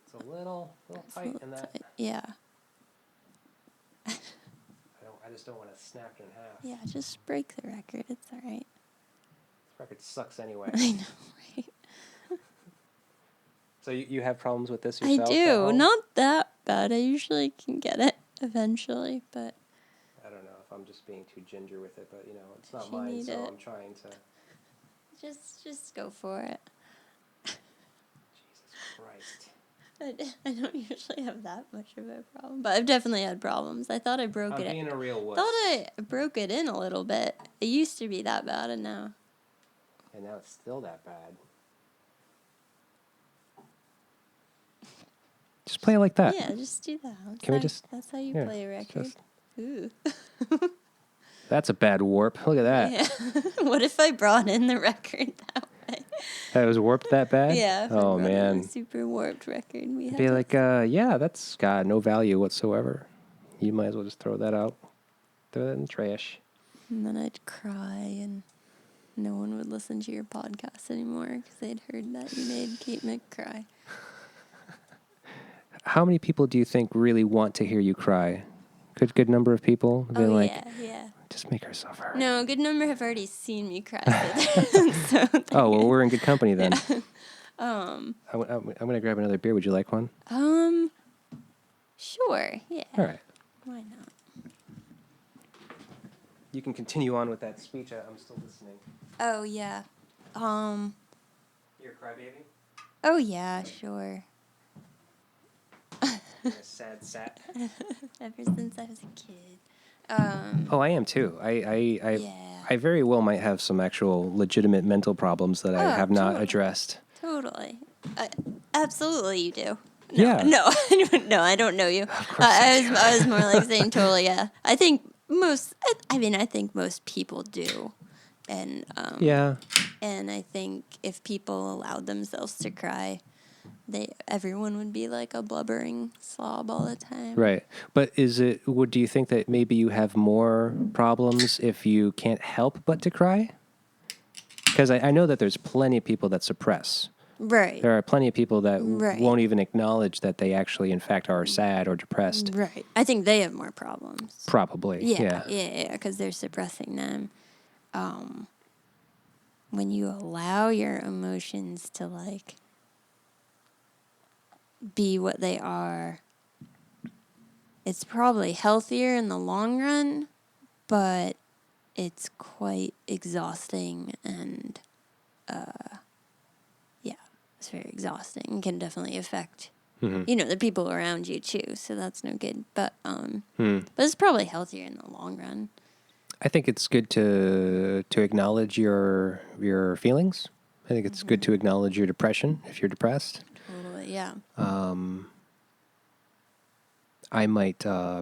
It's a little tight in that. Yeah. I just don't want to snap it in half. Yeah, just break the record. It's all right. This record sucks anyway. I know, right? So you have problems with this yourself? I do. Not that bad. I usually can get it eventually, but... I don't know if I'm just being too ginger with it, but, it's not mine, so I'm trying to... Just go for it. Jesus Christ. I don't usually have that much of a problem, but I've definitely had problems. I thought I broke it. I'm being a real wuss. I thought I broke it in a little bit. It used to be that bad, and now... And now it's still that bad. Just play it like that. Yeah, just do that. That's how you play a record. Ooh. That's a bad warp. Look at that. Yeah. What if I brought in the record that way? That was warped that bad? Yeah. Oh, man. A super warped record. Be like, that's got no value whatsoever. You might as well just throw that out. Throw that in the trash. And then I'd cry, and no one would listen to your podcast anymore because they'd heard that you made Kate Mick cry. How many people do you think really want to hear you cry? Good number of people have been like, yeah. just make her suffer. No, a good number have already seen me cry. So Oh, well, we're in good company then. yeah. I'm going to grab another beer. Would you like one? Sure. Yeah. All right. Why not? You can continue on with that speech. I'm still listening. Oh yeah. You're a crybaby? Oh yeah. Sure. You're a sad sap. Ever since I was a kid. Oh, I am too. Yeah. I very well might have some actual legitimate mental problems that I Oh, have not totally. addressed. Totally. Absolutely, you do. No, Yeah. No, no, I don't know you. Of course I was more like saying totally. Yeah. I think most. I think most people do, and Yeah. And I think if people allowed themselves to cry, everyone would be like a blubbering slob all the time. Right. But do you think that maybe you have more problems if you can't help but to cry? Because I know that there's plenty of people that suppress. Right. There are plenty of people that Right. won't even acknowledge that they actually, in fact, are sad or depressed. Right. I think they have more problems. Probably. Yeah, because they're suppressing them. When you allow your emotions to like be what they are, it's probably healthier in the long run, but it's quite exhausting and it's very exhausting and can definitely affect the people around you too, so that's no good. But it's probably healthier in the long run. I think it's good to acknowledge your feelings. I think it's good to acknowledge your depression if you're depressed. Totally, yeah. I might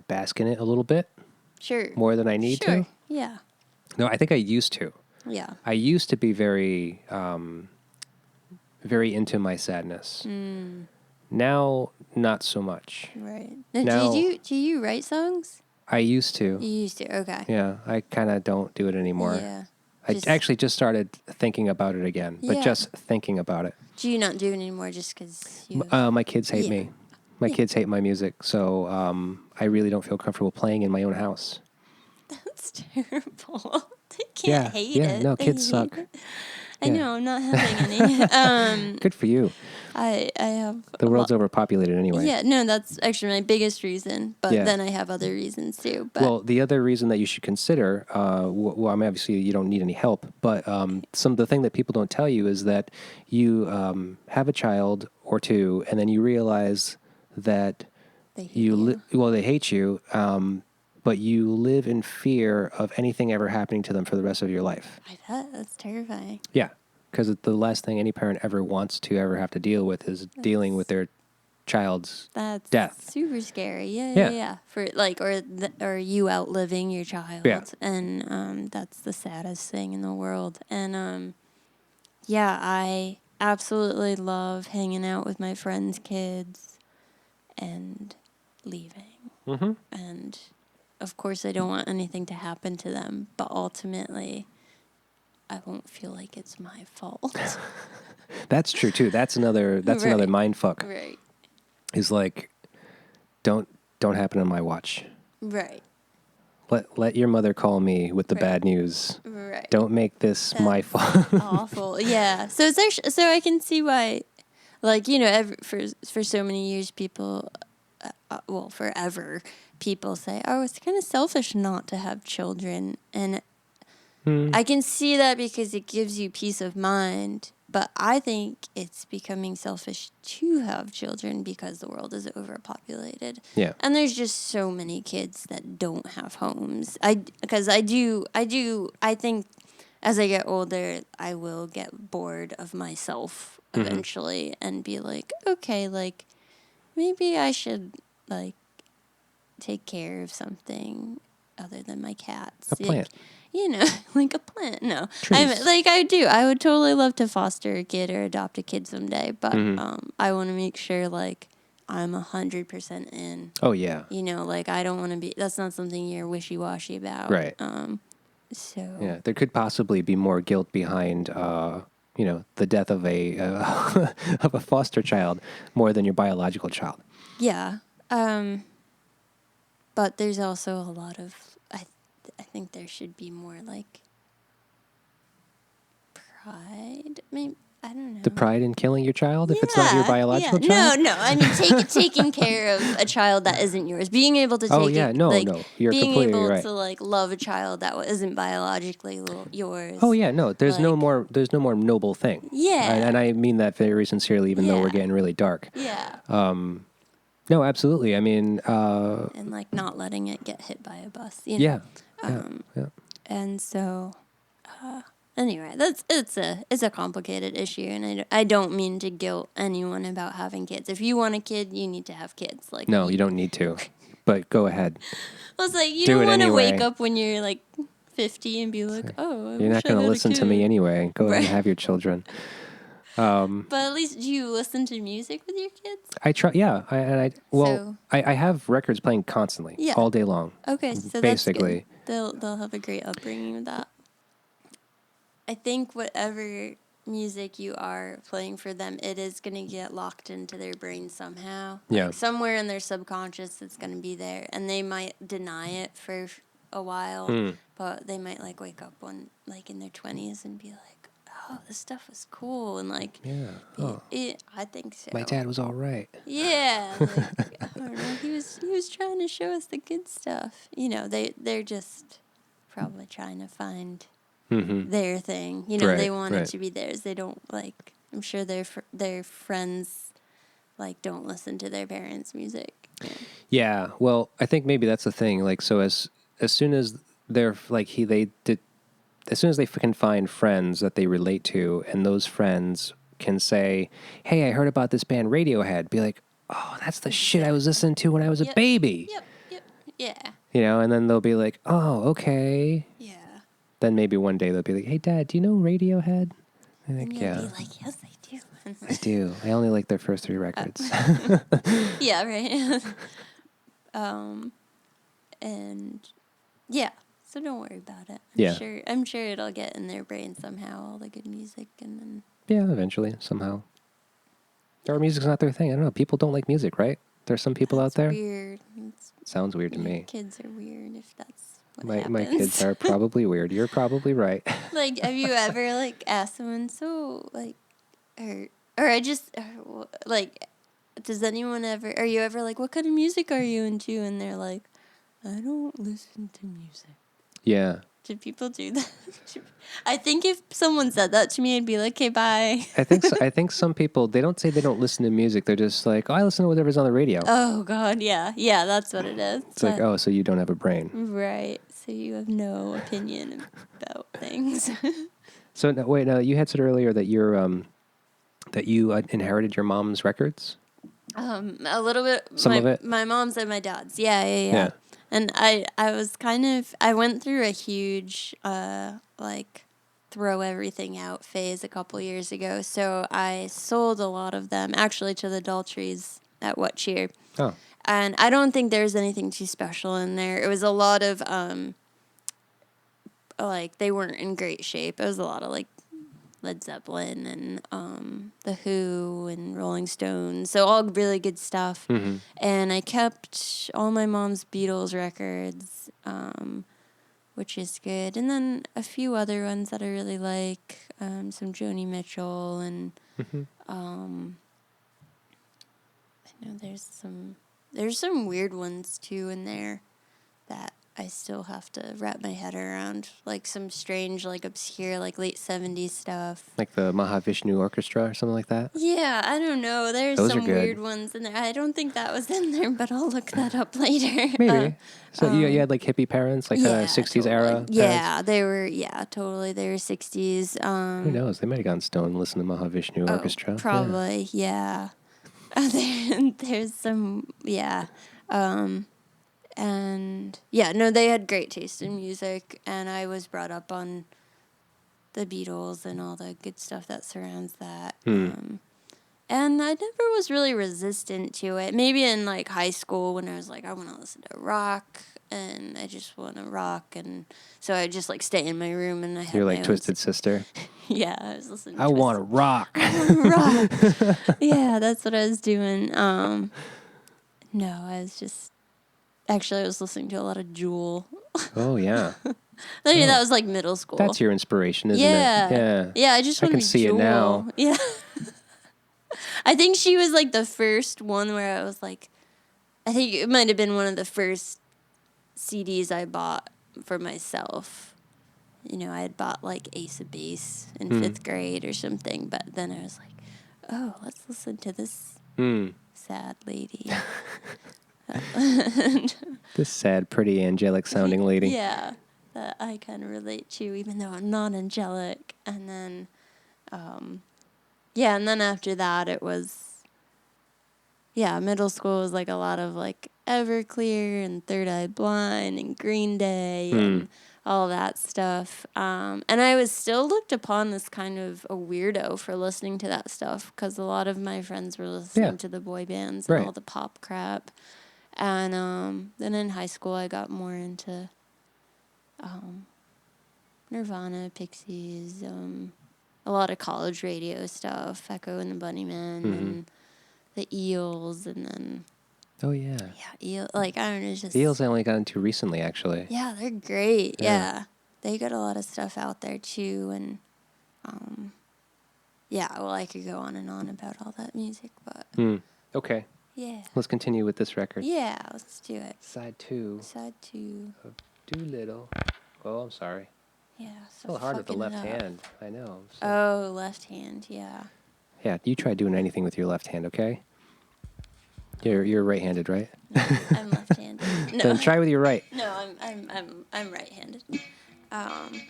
bask in it a little bit. Sure. More than I need to. Yeah. No, I think I used to. Yeah. I used to be very, very into my sadness. Now, not so much. Right. Now, do you write songs? I used to. You used to. Okay. Yeah, I kind of don't do it anymore. Yeah. I actually just started thinking about it again, but just thinking about it. Do you not do it anymore just because you? My kids hate me. My kids hate my music, so I really don't feel comfortable playing in my own house. That's terrible. They can't hate it. Yeah, no, kids suck. I know, I'm not having any. Good for you. I have... The world's overpopulated anyway. Yeah, no, that's actually my biggest reason, but then I have other reasons too. But well, the other reason that you should consider, I mean, obviously you don't need any help, but the thing that people don't tell you is that you have a child or two, and then you realize that they hate you. They hate you, but you live in fear of anything ever happening to them for the rest of your life. I bet. That's terrifying. Yeah, because the last thing any parent ever wants to ever have to deal with is dealing with their child's death. Super scary. Yeah. For or you outliving your child. Yeah. And that's the saddest thing in the world. And I absolutely love hanging out with my friends' kids and leaving. Mm-hmm. And of course, I don't want anything to happen to them, but ultimately, I won't feel like it's my fault. That's true too. That's another mind fuck. Right. Is like, don't happen on my watch. Right. Let your mother call me with the bad news. Right. Don't make this my fault. Awful. Yeah. So it's actually, so I can see why, like, for so many years, people, forever, people say, oh, it's kind of selfish not to have children. And I can see that because it gives you peace of mind. But I think it's becoming selfish to have children because the world is overpopulated. Yeah. And there's just so many kids that don't have homes. I think as I get older, I will get bored of myself eventually and be like, okay, like, maybe I should, like, take care of something other than my cats. A plant. Like a plant. No. Trees. I would totally love to foster a kid or adopt a kid someday, but I want to make sure, like, I'm 100% in. Oh, yeah. Like, I don't want to be, that's not something you're wishy-washy about. Right. So. Yeah, there could possibly be more guilt behind, the death of a of a foster child more than your biological child. Yeah. But there's also a lot of, I think there should be more like pride. Maybe, I don't know. The pride in killing your child if it's not your biological child? No. I mean, taking care of a child that isn't yours. Being able to Oh, yeah. No. You're being completely able right. to like love a child that isn't biologically yours. Oh, yeah. No, there's no like- more noble thing. Yeah. And I mean that very sincerely, even though we're getting really dark. Yeah. No, absolutely. I mean, And like not letting it get hit by a bus. You know? yeah. And so, anyway, it's a complicated issue, and I don't mean to guilt anyone about having kids. If you want a kid, you need to have kids. Like No, you don't need to, but go ahead. Well, it's like you Do don't it want to anyway. wake up when you're like 50 and be like, oh, You're not going to listen to me anyway. Go ahead and Right. have your children. But at least do you listen to music with your kids? I try, yeah. So- I have records playing constantly, Yeah. all day long. Okay, so Basically. that's good. They'll have a great upbringing with that. I think whatever music you are playing for them, it is going to get locked into their brain somehow. Yeah. Like somewhere in their subconscious, it's going to be there, and they might deny it for a while, but they might like wake up one like in their 20s and be like, "Oh, this stuff was cool," and like, Yeah. Oh, I think so. my dad was all right. Yeah, like, I don't know. He was trying to show us the good stuff. You know, they're just probably trying to find their thing. You know, they want it to be theirs. They don't like. I'm sure their friends like don't listen to their parents' music. Yeah. Yeah. Well, I think maybe that's the thing. Like, so as soon as they're like as soon as they can find friends that they relate to, and those friends can say, "Hey, I heard about this band Radiohead," be like, "Oh, that's the shit I was listening to when I was a baby." Yep. Yeah. You know, and then they'll be like, "Oh, okay." Yeah. Then maybe one day they'll be like, "Hey, Dad, do you know Radiohead?" I'm like, And you'll "Yeah, be like, yes, I do. I do. I only like their first 3 records." Yeah, right. And yeah, so don't worry about it. I'm sure it'll get in their brain somehow, all the good music, and then Yeah, eventually, somehow. Or music's not their thing. I don't know. People don't like music, right? There's some people out there. weird. Sounds weird to me. Kids are weird if that's what My happens. kids are probably weird. You're probably right. Like, have you ever like asked someone or I just like, does anyone ever? Are you ever like, what kind of music are you into? And they're like, I don't listen to music. Yeah. Do people do that? I think if someone said that to me, I'd be like, okay, bye. I think so, I think some people, they don't say they don't listen to music. They're just like, "Oh, I listen to whatever's on the radio." Oh, God, yeah. Yeah, that's what it is. It's like, "Oh, so you don't have a brain." Right. So you have no opinion about things. So wait, you had said earlier that you inherited your mom's records. A little bit. Some of it? My mom's and my dad's. Yeah. And I was I went through a huge, like, throw everything out phase a couple years ago. So I sold a lot of them, actually, to the Daltries at What Cheer. Oh. And I don't think there's anything too special in there. It was a lot of, like, they weren't in great shape. It was a lot of, like, Led Zeppelin and The Who and Rolling Stones. So all really good stuff. Mm-hmm. And I kept all my mom's Beatles records, which is good. And then a few other ones that I really like, some Joni Mitchell and I know there's some weird ones too in there that I still have to wrap my head around, like some strange, like obscure, like late 70s stuff. Like the Mahavishnu Orchestra or something like that? Yeah, I don't know. There's Those are some good. weird ones in there. I don't think that was in there, but I'll look that up later. Maybe. So you had like hippie parents, like kind of 60s totally. era parents? Yeah, they were, totally. They were 60s. Who knows? They might have gone stoned and listened to Mahavishnu Orchestra. Probably, yeah. There's some, and no, they had great taste in music, and I was brought up on the Beatles and all the good stuff that surrounds that. And I never was really resistant to it. Maybe in like high school when I was like, I want to listen to rock, and I just want to rock, and so I just like stay in my room and I had You're my like own Twisted Sister. Yeah, I was listening. I want to rock. rock. Yeah, that's what I was doing. No, I was just Actually, I was listening to a lot of Jewel. Oh, yeah. That was like middle school. That's your inspiration, isn't yeah. it? Yeah. Yeah, I just I want can to be see Jewel. it now. Yeah. I think she was like the first one where I was like, I think it might have been one of the first CDs I bought for myself. You know, I had bought like Ace of Base in 5th grade or something, but then I was like, oh, let's listen to this sad lady. This sad, pretty, angelic-sounding lady. Yeah, that I kind of relate to, even though I'm not angelic. And then, and then after that, it was, middle school was like a lot of like Everclear and Third Eye Blind and Green Day and all that stuff. And I was still looked upon as kind of a weirdo for listening to that stuff because a lot of my friends were listening to the boy bands and all the pop crap. And then in high school, I got more into Nirvana, Pixies, a lot of college radio stuff, Echo and the Bunnymen, and the Eels, and then... Oh, yeah. Yeah, I don't know, just... Eels I only got into recently, actually. Yeah, they're great, yeah. They got a lot of stuff out there, too, and... I could go on and on about all that music, but... Okay. Yeah. Let's continue with this record. Yeah, let's do it. Side 2. Side 2. Of Doolittle. Oh, I'm sorry. Yeah, It's a little hard with the left hand. I know. Oh, left hand, yeah. Yeah, you try doing anything with your left hand, okay? You're right-handed, right? No, I'm left-handed. No. Then try with your right. No, I'm right-handed. I'm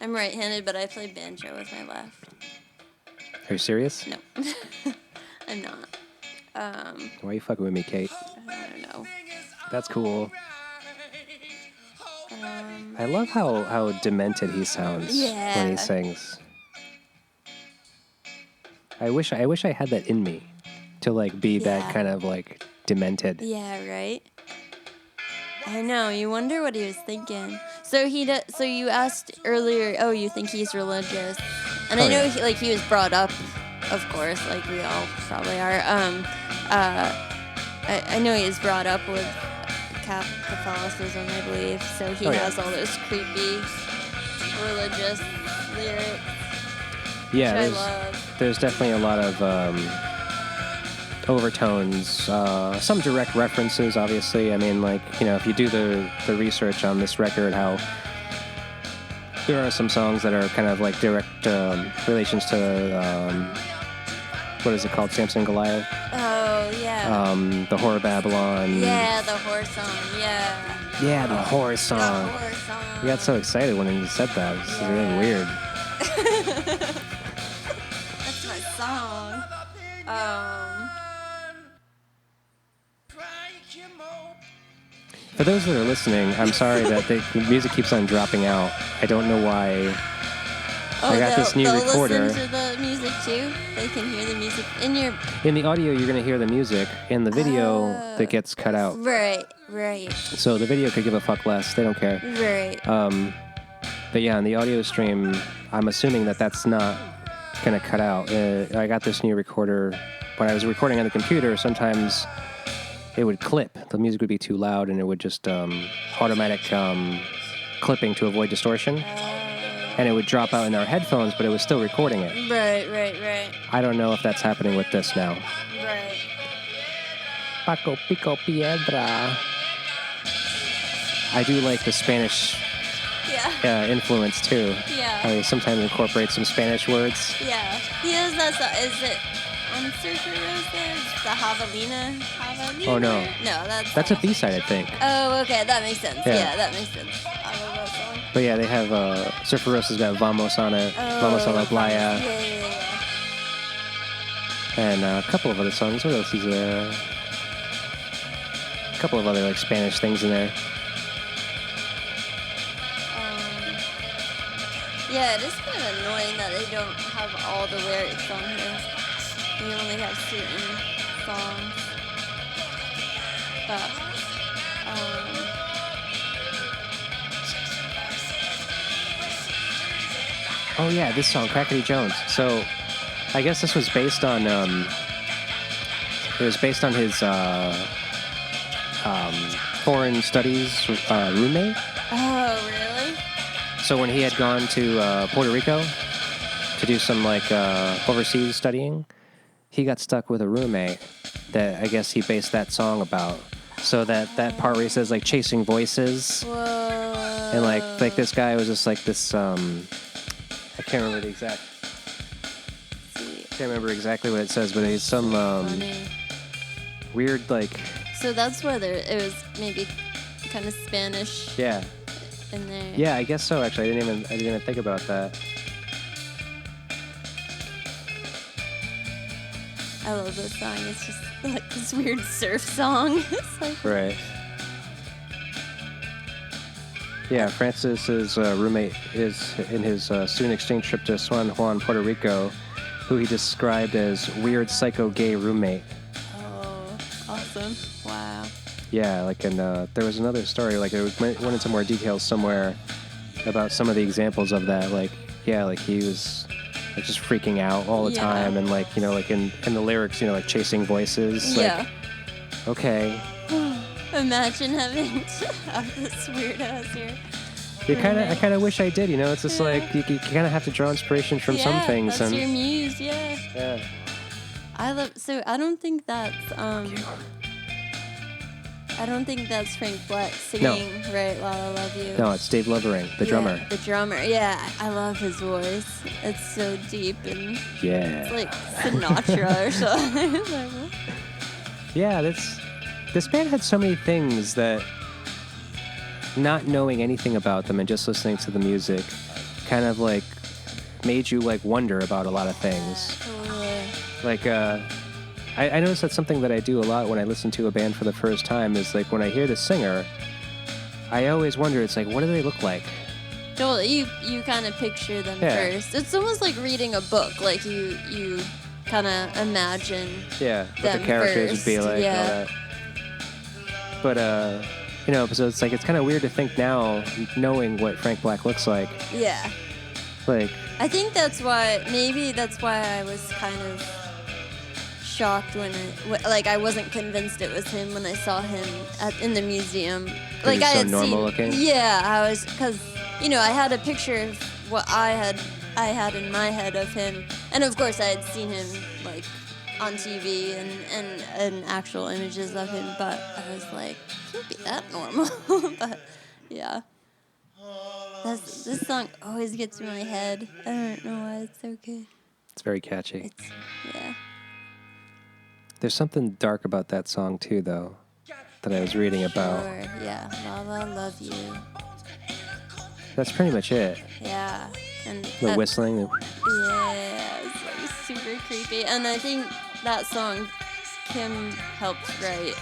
right-handed, but I play banjo with my left. Are you serious? No, I'm not. Why are you fucking with me, Kate? I don't know. That's cool. I love how demented he sounds when he sings. I wish I had that in me to be that kind of demented. Yeah, right. I know. You wonder what he was thinking. So So you asked earlier. Oh, you think he's religious? And I know he was brought up, of course, like we all probably are. I know he was brought up with Catholicism, I believe. So he has all those creepy religious lyrics. Yeah, which I love. There's definitely a lot of overtones, some direct references, obviously. I mean, if you do the research on this record, how there are some songs that are kind of direct relations to, what is it called, Samson and Goliath? Oh, yeah. The Whore of Babylon. Yeah, the whore song, yeah. Yeah, the whore song. The whore song. We got so excited when he said that. This is really weird. That's my song. For those that are listening, I'm sorry that the music keeps on dropping out. I don't know why. I got this new recorder. Listen to the music too. They can hear the music in your. In the audio, you're going to hear the music. In the video, that gets cut out. Right. So the video could give a fuck less. They don't care. Right. But yeah, in the audio stream, I'm assuming that that's not going to cut out. I got this new recorder. When I was recording on the computer, sometimes it would clip. The music would be too loud, and it would just automatic clipping to avoid distortion. And it would drop out in our headphones, but it was still recording it. Right. I don't know if that's happening with this now. Right. Paco Pico Piedra. I do like the Spanish influence, too. Yeah. I sometimes incorporate some Spanish words. Yeah. He has that song. Is it on Surfer Roses? The Javelina? Oh, no. No, that's a B-side, I think. Oh, okay. That makes sense. Yeah. Yeah, that makes sense. I love that song. But yeah, they have Surfer Rosa's got Vamos on it. Vamos a la Playa. Yeah. And a couple of other songs. What else is there? A couple of other Spanish things in there. Yeah, it is kind of annoying that they don't have all the lyrics on here. You only have certain songs. But, Oh yeah, this song, Crackety Jones. So, I guess this was based on, it was based on his foreign studies roommate. Oh, really? So when he had gone to Puerto Rico to do some like overseas studying, he got stuck with a roommate that I guess he based that song about. So that part where he says like chasing voices, Whoa. and like this guy was just like this. I can't remember the exact. Can't remember exactly what it says, but it's some weird like. So that's whether it was maybe kind of Spanish. Yeah. In there. Yeah, I guess so. Actually, I didn't even think about that. I love this song. It's just like this weird surf song. It's like, Right. Yeah, Francis's roommate is in his soon exchange trip to San Juan, Puerto Rico, who he described as weird psycho gay roommate. oh, awesome. Wow. Yeah, like, and there was another story, like, it went into more details somewhere about some of the examples of that. Like, yeah, like, he was like, just freaking out all the time, and, like, you know, like, in the lyrics, you know, like, chasing voices. Yeah. Like, okay. Imagine having to have this weirdo here. I kind of wish I did, you know? It's just like, you kind of have to draw inspiration from some things. That's and your muse, yeah. Yeah. I don't think that's, I don't think that's Frank Black singing, right, While I Love You. No, it's Dave Lovering, the drummer. The drummer, yeah. I love his voice. It's so deep and Yeah. it's like Sinatra or something. It's like, what? Yeah, this band had so many things that, not knowing anything about them and just listening to the music, kind of like made you like wonder about a lot of things. Like, I noticed that's something that I do a lot when I listen to a band for the first time, is like when I hear the singer, I always wonder, it's like, what do they look like? Totally, you kind of picture them first. It's almost like reading a book. Like you kind of imagine. Yeah, what the characters first. would be like. Yeah. And all that. But you know, so it's like it's kind of weird to think now, knowing what Frank Black looks like. Yeah. Like. I think maybe that's why I was kind of shocked when I wasn't convinced it was him when I saw him in the museum. Like he's I so had normal seen, looking? Yeah, I was, because you know I had a picture of what I had in my head of him, and of course I had seen him like on TV and actual images of him, but I was like, can't be that normal. But yeah. This song always gets in my head. I don't know why it's so good. It's very catchy. Yeah. There's something dark about that song too, though, that I was reading about. Sure, yeah. Lava, love you. That's pretty much it. Yeah. And The whistling. Yeah, it's like super creepy. And I think that song Kim helped write.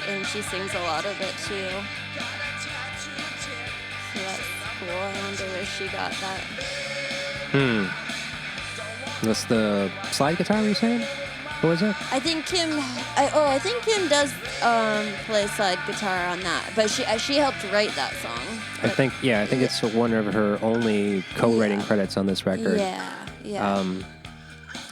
And she sings a lot of it too. So that's cool. I wonder where she got that. That's the slide guitar you saying? What was it? I think Kim does play slide guitar on that, but she helped write that song. I think it's one of her only co-writing credits on this record. Yeah.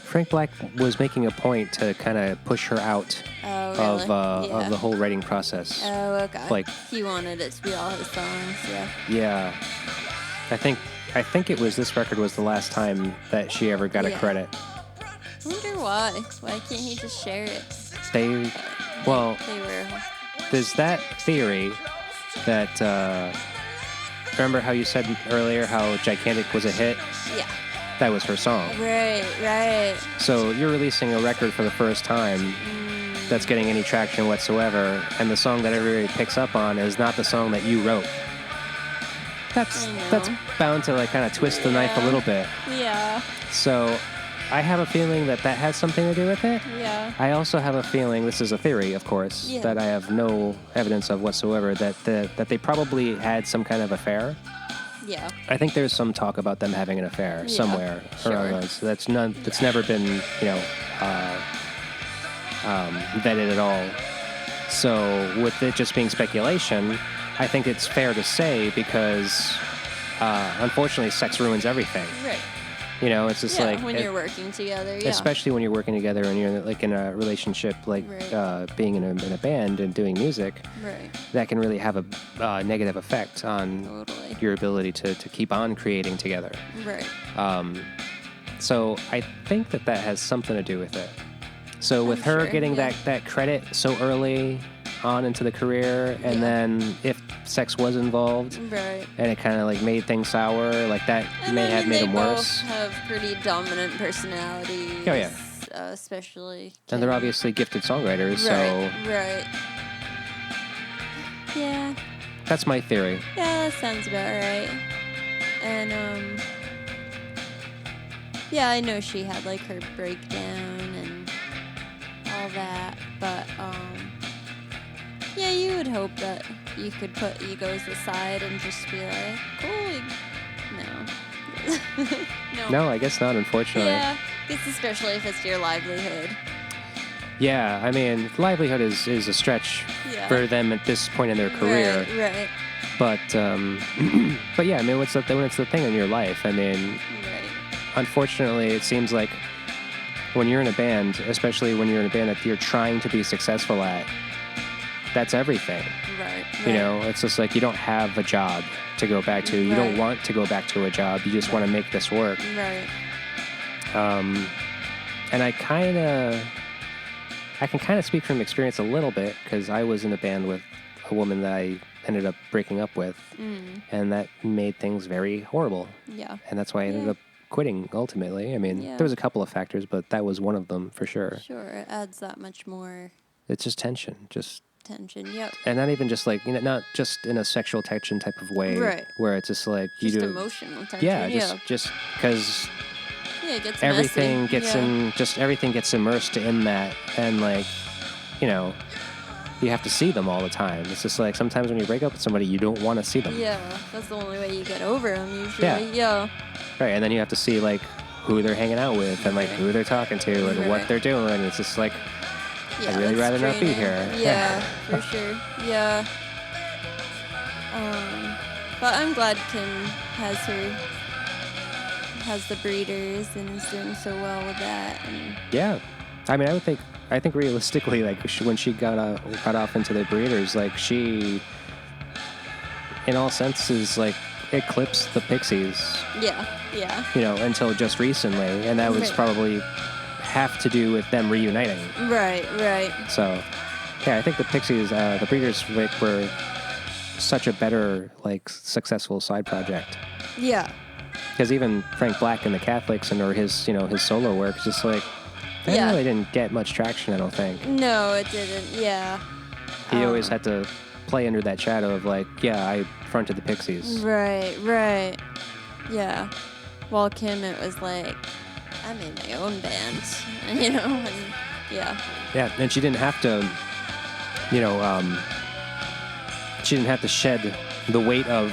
Frank Black was making a point to kind of push her out of the whole writing process. Oh, okay. Like, he wanted it to be all his songs, yeah. Yeah. I think it was this record was the last time that she ever got a credit. I wonder why. Why can't he just share it? There's that theory that, remember how you said earlier how Gigantic was a hit? Yeah. That was her song. Right. So you're releasing a record for the first time that's getting any traction whatsoever, and the song that everybody picks up on is not the song that you wrote. That's bound to like kind of twist the knife a little bit. Yeah. So I have a feeling that has something to do with it. Yeah. I also have a feeling, this is a theory, of course, that I have no evidence of whatsoever, that they probably had some kind of affair. Yeah. I think there's some talk about them having an affair somewhere. Sure. So that's never been, vetted at all. So with it just being speculation, I think it's fair to say because, unfortunately, sex ruins everything. Right. You know, it's just like when you're working together, yeah. Especially when you're working together and you're like in a relationship, like being in a band and doing music. Right. That can really have a negative effect on your ability to keep on creating together. Right. So I think that has something to do with it. So with her getting that credit so early on into the career, and then if sex was involved, and it kind of like made things sour, like that may have made them worse. They both have pretty dominant personalities. Oh yeah. Especially. And they're obviously gifted songwriters, so. Right. Yeah. That's my theory. Yeah, that sounds about right. And yeah, I know she had like her breakdown and all that, but yeah, you would hope that you could put egos aside and just be like, cool. No. No, I guess not, unfortunately. Yeah, it's especially if it's your livelihood. Yeah, I mean, livelihood is a stretch for them at this point in their career. Right. But but yeah, I mean, when it's the thing in your life, I mean, unfortunately, it seems like when you're in a band, especially when you're in a band that you're trying to be successful at, that's everything. Right. You know, it's just like you don't have a job to go back to. You don't want to go back to a job. You just want to make this work. Right. And I can kind of speak from experience a little bit, because I was in a band with a woman that I ended up breaking up with, and that made things very horrible. Yeah. And that's why I ended up quitting ultimately. I mean, there was a couple of factors, but that was one of them for sure. Sure, it adds that much more. It's just tension, Yep. And not even just like, not just in a sexual tension type of way, where it's just like just emotional tension. Yeah, just because. Yeah, it gets everything messy. Everything gets immersed in that, and like, you have to see them all the time. It's just like sometimes when you break up with somebody, you don't want to see them. Yeah, that's the only way you get over them usually. Yeah. Right, and then you have to see like who they're hanging out with and like who they're talking to and what they're doing. It's just like, I'd really rather not be here. Yeah, for sure. Yeah. But I'm glad Kim has the breeders and is doing so well with that. And yeah, I mean, I think realistically, like when she got off into the breeders, like she, in all senses, like eclipsed the Pixies. Yeah. Until just recently, and that was probably have to do with them reuniting. Right. So, yeah, I think the Pixies, the breeders, were such a better, like, successful side project. Yeah. Because even Frank Black and the Catholics or his solo work, just like, that really didn't get much traction, I don't think. No, it didn't. Yeah. He always had to play under that shadow of like, I fronted the Pixies. Right. Yeah. While Kim, it was like, I made my own band, and yeah. Yeah, and she didn't have to, she didn't have to shed the weight of,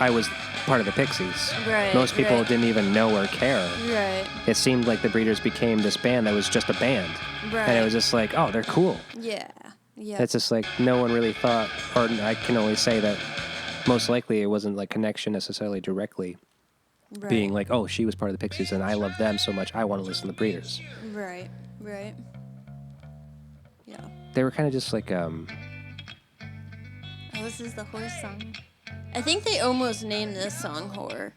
I was part of the Pixies. Right. Most people didn't even know or care. Right. It seemed like the Breeders became this band that was just a band. Right. And it was just like, oh, they're cool. Yeah. It's just like no one really thought, or I can only say that most likely it wasn't like connection necessarily directly. Right. Being like, oh, she was part of the Pixies and I love them so much, I want to listen to the Breeders. Right. Yeah. They were kind of just like, Oh, this is the horse song. I think they almost named this song Whore.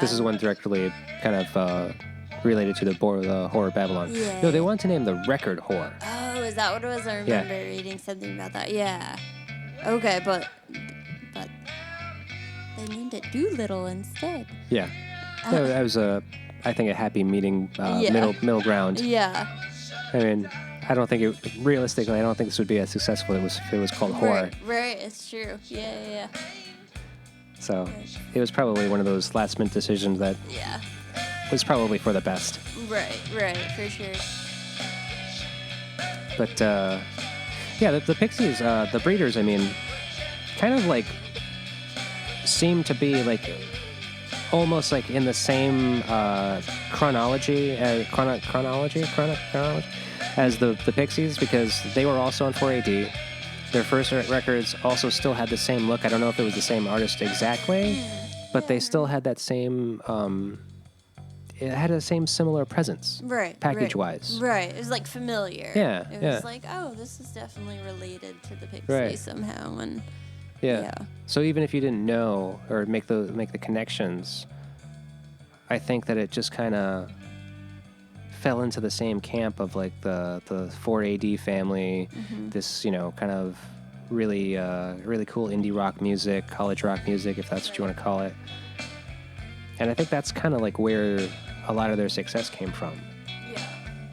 This is one directly kind of related to the Whore of Babylon. Yeah. No, they wanted to name the record Whore. Oh, is that what it was? I remember reading something about that. Yeah. Okay, but they named it Doolittle instead. Yeah. That was I think a happy meeting, middle ground. Yeah. I mean, realistically, I don't think this would be as successful if it was called Whore. Right, it's true. Yeah. So it was probably one of those last-minute decisions that was probably for the best. Right, for sure. But, the Pixies, the Breeders, I mean, kind of like seem to be like almost like in the same chronology as the Pixies, because they were also on 4AD. Their first records also still had the same look. I don't know if it was the same artist exactly, but they still had that same. It had the same similar presence, right? Package-wise, right. It was like familiar. Yeah, it yeah. was like, oh, this is definitely related to the Pixies Right. somehow, and yeah. So even if you didn't know or make the connections, I think that it just kind of fell into the same camp of like the 4AD family, this kind of really really cool indie rock music, college rock music, if that's what you want to call it. And I think that's kind of like where a lot of their success came from.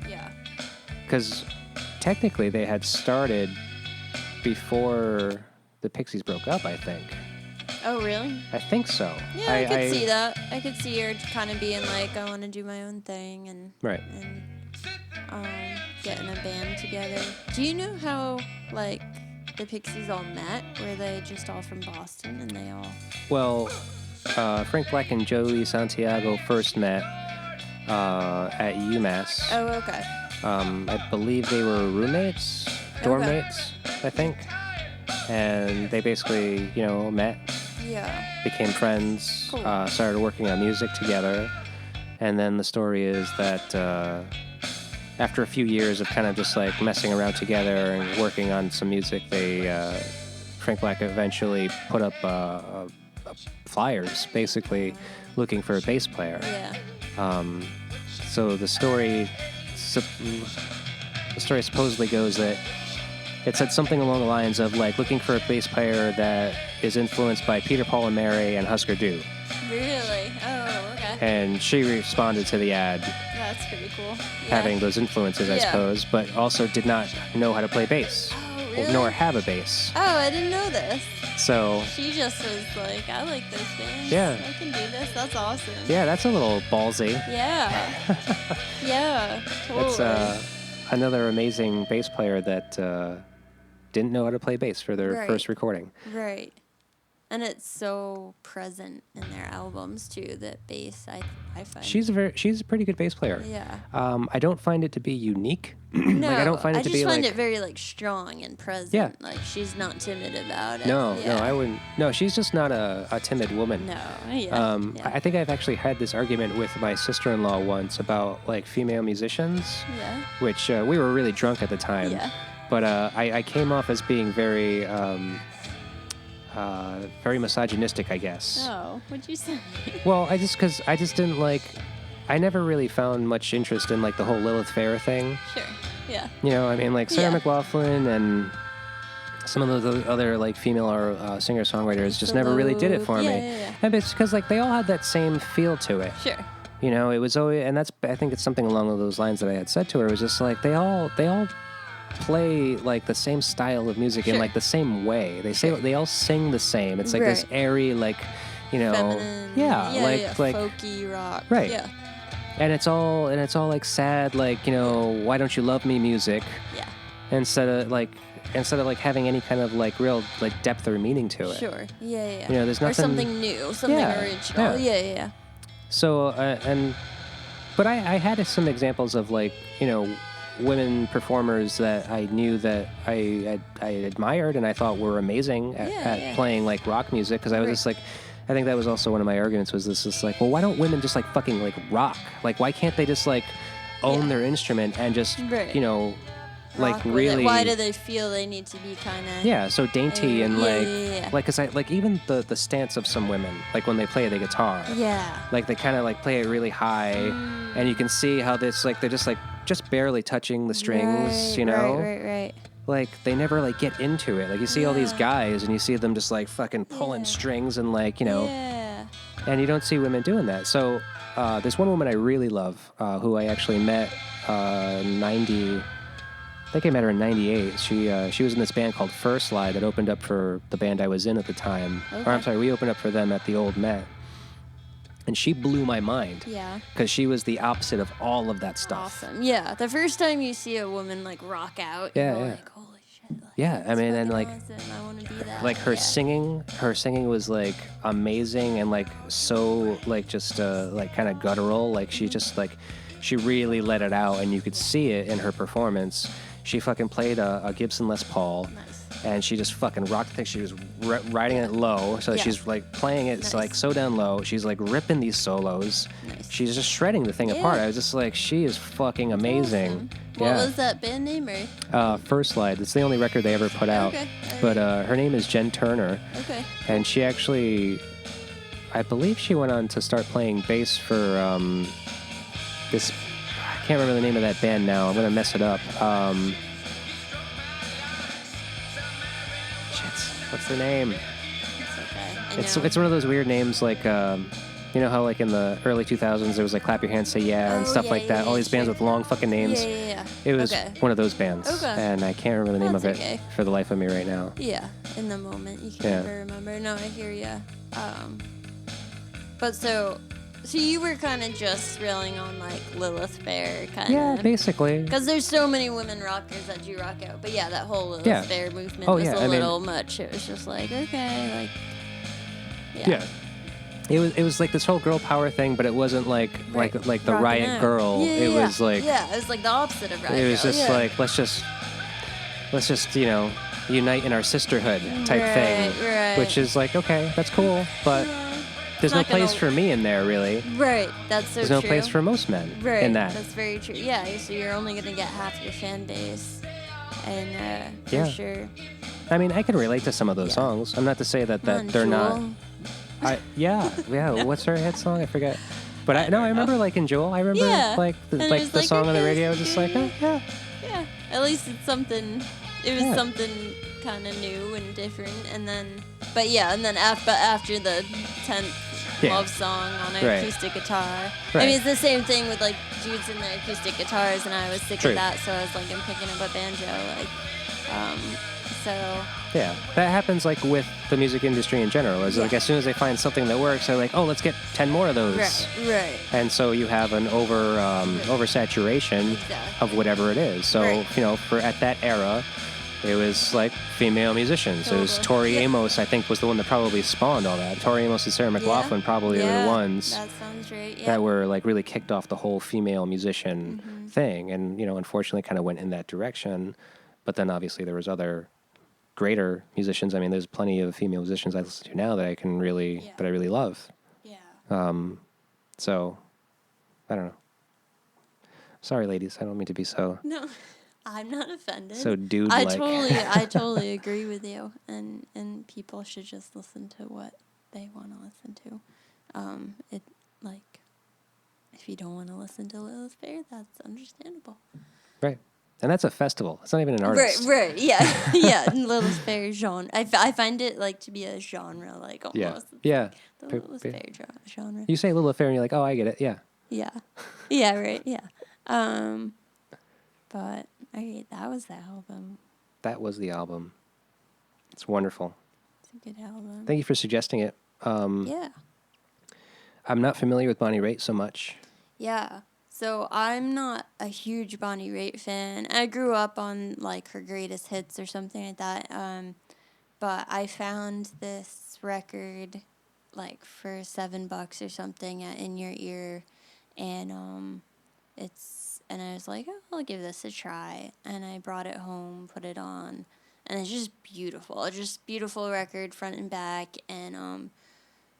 Yeah. Because technically they had started before the Pixies broke up, I think. Oh, really? I think so. Yeah, I could see that. I could see her kind of being like, I want to do my own thing and Right. and getting a band together. Do you know how like the Pixies all met? Were they just all from Boston and they all? Well, Frank Black and Joey Santiago first met at UMass. Oh, okay. I believe they were roommates, dorm mates, I think. And they basically, met, Yeah. became friends, Cool. Started working on music together. And then the story is that after a few years of kind of just like messing around together and working on some music, Frank Black eventually put up flyers, basically looking for a bass player. Yeah. So the story supposedly goes that it said something along the lines of like looking for a bass player that is influenced by Peter, Paul, and Mary and Husker Du. Really? Oh, okay. And she responded to the ad, That's pretty cool. Yeah. having those influences, I Yeah. suppose, but also did not know how to play bass, Oh, really? nor have a bass. Oh, I didn't know this. So She just was like, I like those bands. Yeah. I can do this. That's awesome. yeah, that's a little ballsy. Yeah. Yeah. Totally. That's another amazing bass player that didn't know how to play bass for their Right. first recording. Right. And it's so present in their albums too. That bass, I find. She's a pretty good bass player. Yeah. I don't find it to be unique. No, I don't find it to just be find like it very like strong and present. Yeah. Like she's not timid about it. no, Yeah. I wouldn't. No, she's just not a timid woman. No. Yeah. Yeah. I think I've actually had this argument with my sister-in-law once about like female musicians, Yeah. which we were really drunk at the time. Yeah. But I came off as being very very misogynistic, I guess. Oh, what'd you say? Well, because I just didn't like. I never really found much interest in like the whole Lilith Fair thing. Sure. Yeah. I mean, like Sarah Yeah. McLachlan and some of those other like female singer-songwriters just never really did it for me. Yeah. And it's because like they all had that same feel to it. Sure. It was always, and I think it's something along those lines that I had said to her. It was just like they all play like the same style of music in Sure. like the same way. They all sing the same. It's like this Right. airy, like Feminine. yeah, like folky rock. Right. Yeah. and it's all like sad, like why don't you love me music, Yeah. instead of like having any kind of like real like depth or meaning to it. Sure. Yeah. There's Or nothing. something new, something Yeah, original. yeah. Yeah. So but I had some examples of like women performers that I knew that I admired and I thought were amazing at playing like rock music, because I was Right. just like, I think that was also one of my arguments, was this just like, well, why don't women just like fucking like rock? Like why can't they just like own Yeah. their instrument and just Right. like Rock with really it. Why do they feel they need to be kind of so dainty and Yeah. like because I like even the stance of some women, like when they play the guitar, Yeah. like they kind of like play it really high, and you can see how this like they're just barely touching the strings, Right. like they never like get into it. Like you see all these Yeah. guys and you see them just like fucking pulling Yeah. strings and like Yeah. and you don't see women doing that. So there's one woman I really love who I actually met 90. I think I met her in 98. She was in this band called First Lie that opened up for the band I was in at the time. Or I'm Okay. sorry, we opened up for them at the Old Met. And she blew my mind. Yeah. Because she was the opposite of all of that stuff. Awesome. Yeah. The first time you see a woman like rock out, Yeah, you're yeah. like, holy shit. Like, Yeah, I that's mean, and, fucking like- awesome. I want to be that. Like her singing was like amazing and like so like just like kind of guttural. Like she just like she really let it out, and you could see it in her performance. She fucking played a Gibson Les Paul. Nice. and she just fucking rocked the thing. She was riding it low, so she's like playing it like so down low. She's like ripping these solos. Nice. She's just shredding the thing apart. I was just like, she is fucking amazing. Awesome. What was that band name? First Slide. It's the only record they ever put out. Okay. But her name is Jen Turner. Okay. And she actually, I believe she went on to start playing bass for this. I can't remember the name of that band now. I'm gonna mess it up. What's their name? It's okay. It's one of those weird names like, you know how like in the early 2000s there was like Clap Your Hands, Say Yeah and stuff like that. All these bands with long fucking names. Yeah. It was one of those bands. Okay. And I can't remember the name of it for the life of me right now. Yeah, in the moment you can't ever remember. No, I hear ya. But so you were kind of just railing on like Lilith Fair, kind of. Yeah, basically. Because there's so many women rockers that do rock out. But yeah, that whole Lilith Fair movement was a little much. It was just like, okay, like, yeah. It was like this whole girl power thing, but it wasn't like the Rocking Riot out. Girl. It was like it was like the opposite of Riot Girl. It was just like let's just unite in our sisterhood type thing, which is like okay, that's cool, but there's no place for me in there really. Right, that's so true. There's no place for most men in that. That's very true. Yeah, so you're only gonna get half your fan base, and for sure. I mean, I can relate to some of those songs. I'm not to say that they're not. What's her hit song? I forget. But I remember like in Jewel. I remember like the song on the radio. I was just like, oh yeah. Yeah. At least it's something. It was something kind of new and different. And then, after the 10th love song on an acoustic guitar. Right. I mean, it's the same thing with like dudes in their acoustic guitars, and I was sick of that, so I was like, I'm picking up a banjo, so. Yeah, that happens like with the music industry in general. Is like as soon as they find something that works, they're like, oh, let's get 10 more of those. Right. And so you have an oversaturation of whatever it is. So for at that era, it was like female musicians. It was Tori Amos, I think, was the one that probably spawned all that. Tori Amos and Sarah McLachlan probably are the ones that sounds right. that were like really kicked off the whole female musician thing, and unfortunately kind of went in that direction. But then obviously there was other greater musicians. I mean, there's plenty of female musicians I listen to now that I really love. Yeah. So, I don't know. Sorry, ladies. I don't mean to be so. No, I'm not offended. So dude-like. I totally agree with you. And people should just listen to what they want to listen to. If you don't want to listen to Lilith Fair, that's understandable. Right. And that's a festival. It's not even an artist. Right, yeah. Lilith Fair genre. I find it like to be a genre, like almost. Yeah. The Lilith Fair genre. You say Lilith Fair and you're like, oh, I get it. Yeah. Yeah. Yeah, right, yeah. But, okay, that was the album. That was the album. It's wonderful. It's a good album. Thank you for suggesting it. Yeah. I'm not familiar with Bonnie Raitt so much. Yeah. So I'm not a huge Bonnie Raitt fan. I grew up on like her greatest hits or something like that. But I found this record like for $7 or something at In Your Ear, and I was like, oh, I'll give this a try. And I brought it home, put it on, and it's just beautiful. It's just beautiful record front and back. And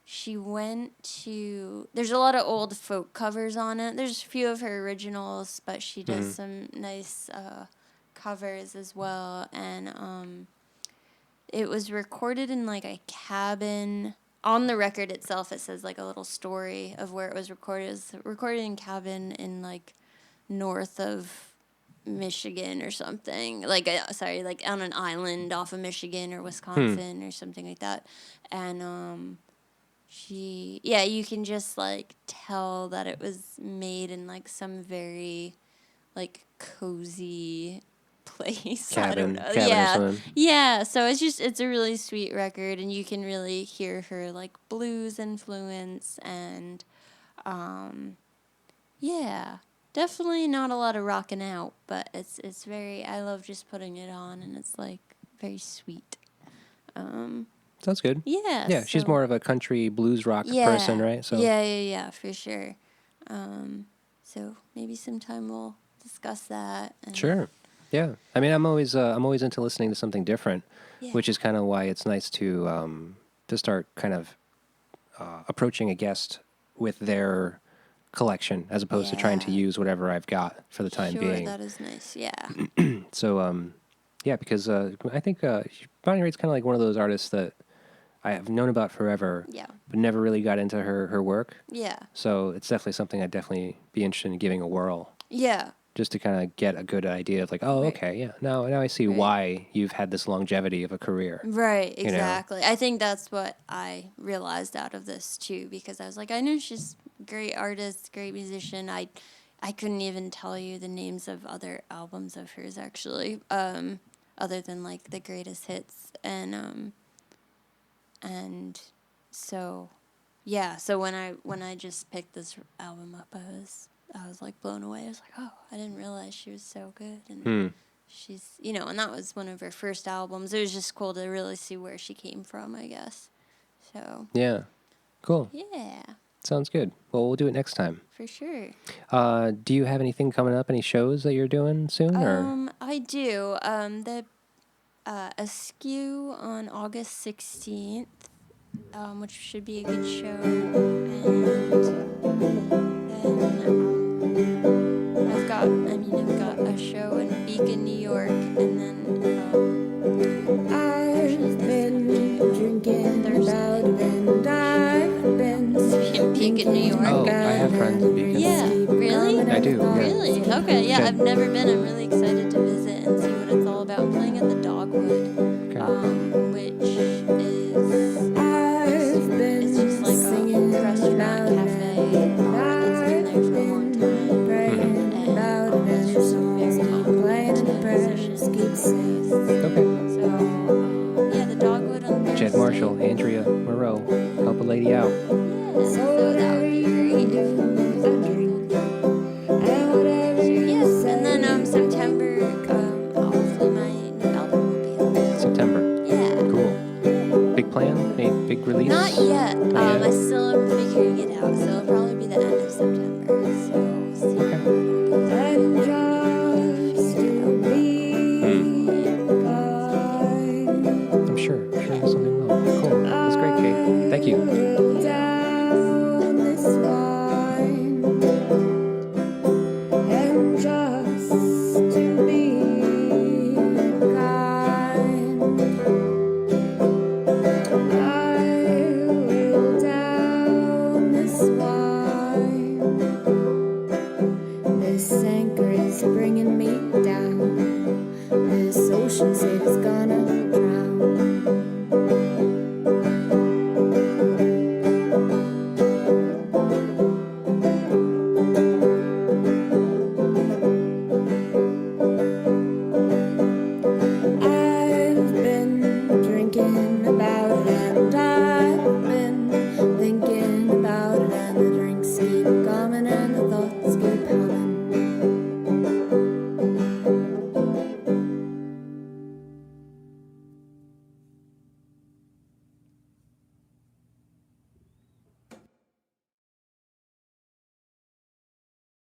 she went to... There's a lot of old folk covers on it. There's a few of her originals, but she does some nice covers as well. And it was recorded in, like, a cabin. On the record itself, it says, like, a little story of where it was recorded. It was recorded in a cabin in, like, north of Michigan or something. Like, like, on an island off of Michigan or Wisconsin or something like that. And, you can just, like, tell that it was made in, like, some very, like, cozy place. I don't know. Yeah, so it's a really sweet record, and you can really hear her, like, blues influence, and, definitely not a lot of rocking out, but it's very, I love just putting it on, and it's, like, very sweet. Sounds good. Yeah. Yeah, she's more of a country blues rock person, right? So Yeah, for sure. So maybe sometime we'll discuss that. And, sure. Yeah. I mean, I'm always into listening to something different, Yeah. which is kind of why it's nice to start kind of approaching a guest with their collection as opposed to trying to Yeah. use whatever I've got for the time Sure, being. that is nice. Yeah. So, yeah, because I think Bonnie Raitt's kind of like one of those artists that I have known about forever, Yeah. but never really got into her work. Yeah. So it's definitely something I'd definitely be interested in giving a whirl, Yeah. just to kind of get a good idea of like, oh, Right. okay, yeah, now I see Right. why you've had this longevity of a career. Right, you know? exactly. I think that's what I realized out of this too, because I was like, I know she's a great artist, great musician. I couldn't even tell you the names of other albums of hers actually, other than like the greatest hits, and so yeah. So when I just picked this album up, I was like blown away. I was like, oh, I didn't realize she was so good, and she's, and that was one of her first albums. It was just cool to really see where she came from, I guess. So Yeah, cool. yeah, Sounds good. Well, we'll do it next time. for sure. Do you have anything coming up? Any shows that you're doing soon? Or I do. The Askew on August 16th, which should be a good show, and then I've got a show in Beacon, New York, and then I've been drinking about and I've been in Beacon, New York. oh, I have friends in Beacon. Yeah, really? I do. Yeah. Really? Okay, yeah, Okay. I've never been. I'm really excited to visit and see what it's all about. I'm playing at the Dogwood, which is I've been it's just like singing a restaurant cafe that's been there for a long time, and it's just very popular to musicians. Okay. So yeah, the Dogwood on Thursday. Jed Marshall, Andrea Moreau, help a lady out. Yeah, so that would be great. Yes, and then September, hopefully my new album will be out. September. Yeah. Cool. Big plan? Any big release? Not yet. Not yet? I still am figuring it out, so it'll probably be the end of September. So we'll see. and just to be I'm sure. Sure, there's something